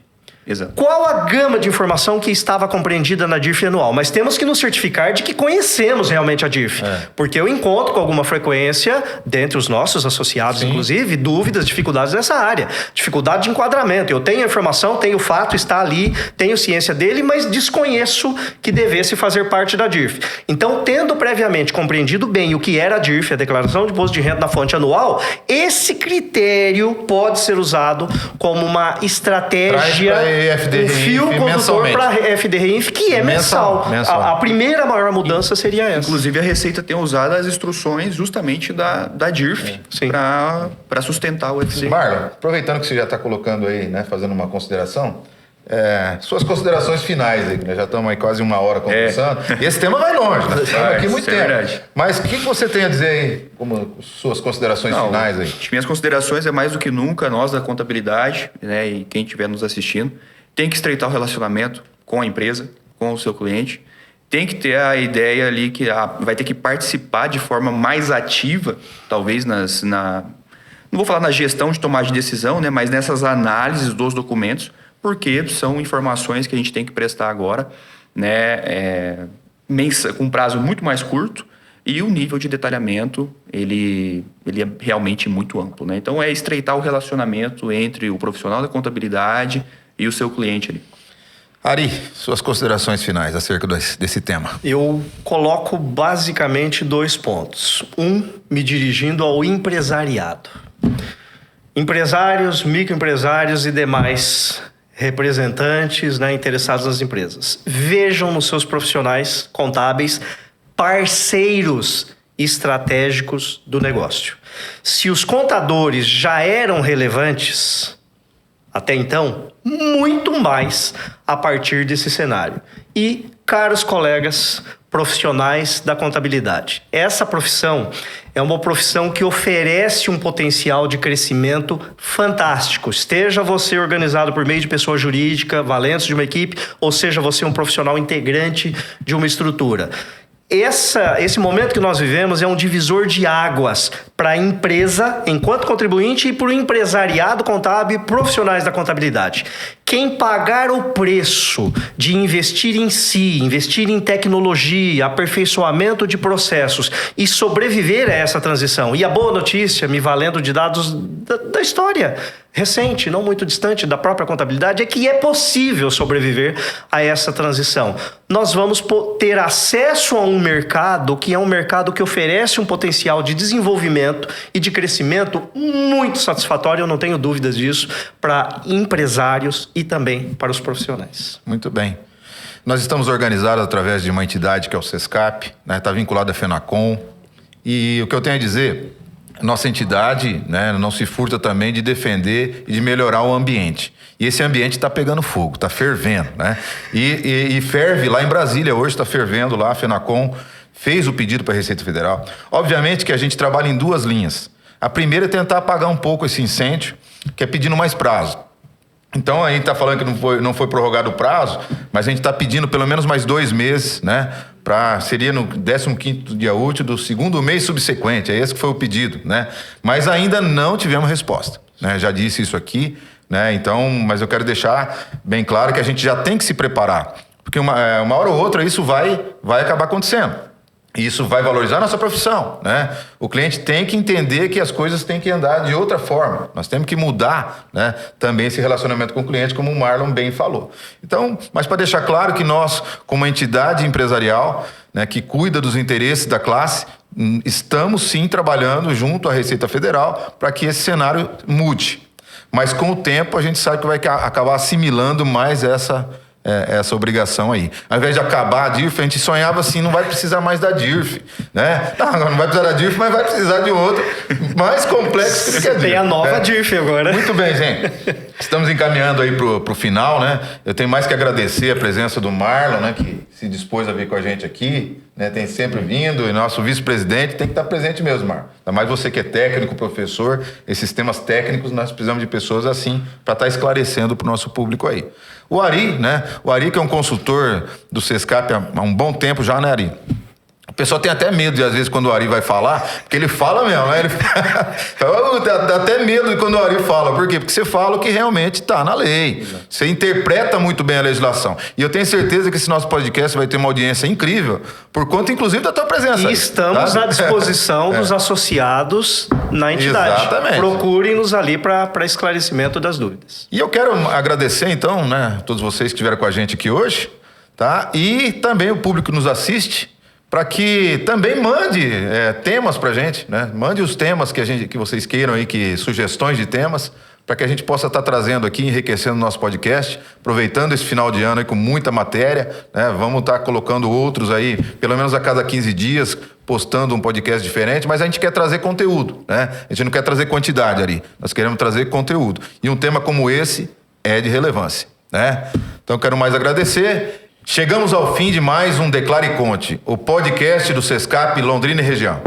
Exato. Qual a gama de informação que estava compreendida na DIRF anual? Mas temos que nos certificar de que conhecemos realmente a DIRF. Porque eu encontro com alguma frequência, dentre os nossos associados, inclusive, dúvidas, dificuldades nessa área. Dificuldade de enquadramento. Eu tenho a informação, tenho o fato, está ali, tenho ciência dele, mas desconheço que devesse fazer parte da DIRF. Então, tendo previamente compreendido bem o que era a DIRF, a Declaração de Imposto de Renda na Fonte Anual, esse critério pode ser usado como uma estratégia, um fio condutor para a FDRINF, que é mensal. A primeira maior mudança seria essa. Inclusive, a Receita tem usado as instruções justamente da DIRF para sustentar o FDRINF. Marlon, aproveitando que você já está colocando aí, né, fazendo uma consideração, suas considerações finais aí, né? Já estamos aí quase uma hora conversando. E esse tema vai longe, né? Estamos aqui muito tempo. Verdade. Mas o que você tem a dizer aí, como suas considerações finais aí? Minhas considerações é mais do que nunca, nós da contabilidade, né, e quem estiver nos assistindo, tem que estreitar o relacionamento com a empresa, com o seu cliente. Tem que ter a ideia ali que vai ter que participar de forma mais ativa, talvez não vou falar na gestão de tomada de decisão, né, mas nessas análises dos documentos, porque são informações que a gente tem que prestar agora, né, com prazo muito mais curto, e o nível de detalhamento ele é realmente muito amplo, né? Então é estreitar o relacionamento entre o profissional da contabilidade e o seu cliente ali. Ari, suas considerações finais acerca desse tema. Eu coloco basicamente 2 pontos. Me dirigindo ao empresariado. Empresários, microempresários e demais representantes, né, interessados nas empresas. Vejam nos seus profissionais contábeis parceiros estratégicos do negócio. Se os contadores já eram relevantes até então, muito mais a partir desse cenário. E, caros colegas profissionais da contabilidade, essa profissão é uma profissão que oferece um potencial de crescimento fantástico. Esteja você organizado por meio de pessoa jurídica, valentes de uma equipe, ou seja você um profissional integrante de uma estrutura. Esse momento que nós vivemos é um divisor de águas para a empresa, enquanto contribuinte, e para o empresariado contábil e profissionais da contabilidade. Quem pagar o preço de investir em si, investir em tecnologia, aperfeiçoamento de processos e sobreviver a essa transição. E a boa notícia, me valendo de dados da história recente, não muito distante da própria contabilidade, é que é possível sobreviver a essa transição. Nós vamos ter acesso a um mercado que é um mercado que oferece um potencial de desenvolvimento e de crescimento muito satisfatório, eu não tenho dúvidas disso, para empresários e também para os profissionais. Muito bem. Nós estamos organizados através de uma entidade que é o SESCAP, né? Está vinculado à FENACOM, e o que eu tenho a dizer, nossa entidade, né, não se furta também de defender e de melhorar o ambiente. E esse ambiente está pegando fogo, está fervendo, né? E ferve lá em Brasília hoje, está fervendo lá, a FENACOM fez o pedido para a Receita Federal. Obviamente que a gente trabalha em 2 linhas. A primeira é tentar apagar um pouco esse incêndio, que é pedindo mais prazo. Então, a gente está falando que não foi prorrogado o prazo, mas a gente está pedindo pelo menos mais 2 meses, né? Seria no 15º dia útil do 2º mês subsequente. É esse que foi o pedido, né? Mas ainda não tivemos resposta, né? Já disse isso aqui, né? Então, mas eu quero deixar bem claro que a gente já tem que se preparar. Porque uma hora ou outra isso vai acabar acontecendo. E isso vai valorizar a nossa profissão, né? O cliente tem que entender que as coisas têm que andar de outra forma. Nós temos que mudar, né, também esse relacionamento com o cliente, como o Marlon bem falou. Então, mas para deixar claro que nós, como entidade empresarial, né, que cuida dos interesses da classe, estamos sim trabalhando junto à Receita Federal para que esse cenário mude. Mas com o tempo a gente sabe que vai acabar assimilando mais essa essa obrigação aí. Ao invés de acabar a DIRF, a gente sonhava assim, não vai precisar mais da DIRF, né? Não vai precisar da DIRF, mas vai precisar de outra mais complexo que a DIRF. Tem a nova DIRF agora. Muito bem, gente. Estamos encaminhando aí pro final, né? Eu tenho mais que agradecer a presença do Marlon, né? Que se dispôs a vir com a gente aqui, né? Tem sempre vindo, e nosso vice-presidente tem que estar presente mesmo, Marlon. Ainda mais você que é técnico, professor, esses temas técnicos, nós precisamos de pessoas assim para estar esclarecendo para o nosso público aí. O Ari, né? O Ari, que é um consultor do Sescap há um bom tempo já, né, Ari? O pessoal tem até medo, de, às vezes, quando o Ari vai falar, porque ele fala mesmo, né? Dá até medo de quando o Ari fala. Por quê? Porque você fala o que realmente está na lei. Você interpreta muito bem a legislação. E eu tenho certeza que esse nosso podcast vai ter uma audiência incrível, por conta, inclusive, da tua presença. E estamos à disposição dos associados na entidade. Exatamente. Procurem-nos ali para esclarecimento das dúvidas. E eu quero agradecer, então, né, todos vocês que estiveram com a gente aqui hoje, tá? E também o público que nos assiste, para que também mande temas para a gente, né? Mande os temas que vocês queiram aí, sugestões de temas, para que a gente possa estar trazendo aqui, enriquecendo o nosso podcast, aproveitando esse final de ano aí com muita matéria, né? Vamos estar colocando outros aí, pelo menos a cada 15 dias, postando um podcast diferente, mas a gente quer trazer conteúdo, né? A gente não quer trazer quantidade, Ari, nós queremos trazer conteúdo. E um tema como esse é de relevância, né? Então, quero mais agradecer. Chegamos ao fim de mais um Declare e Conte, o podcast do Sescap Londrina e Região.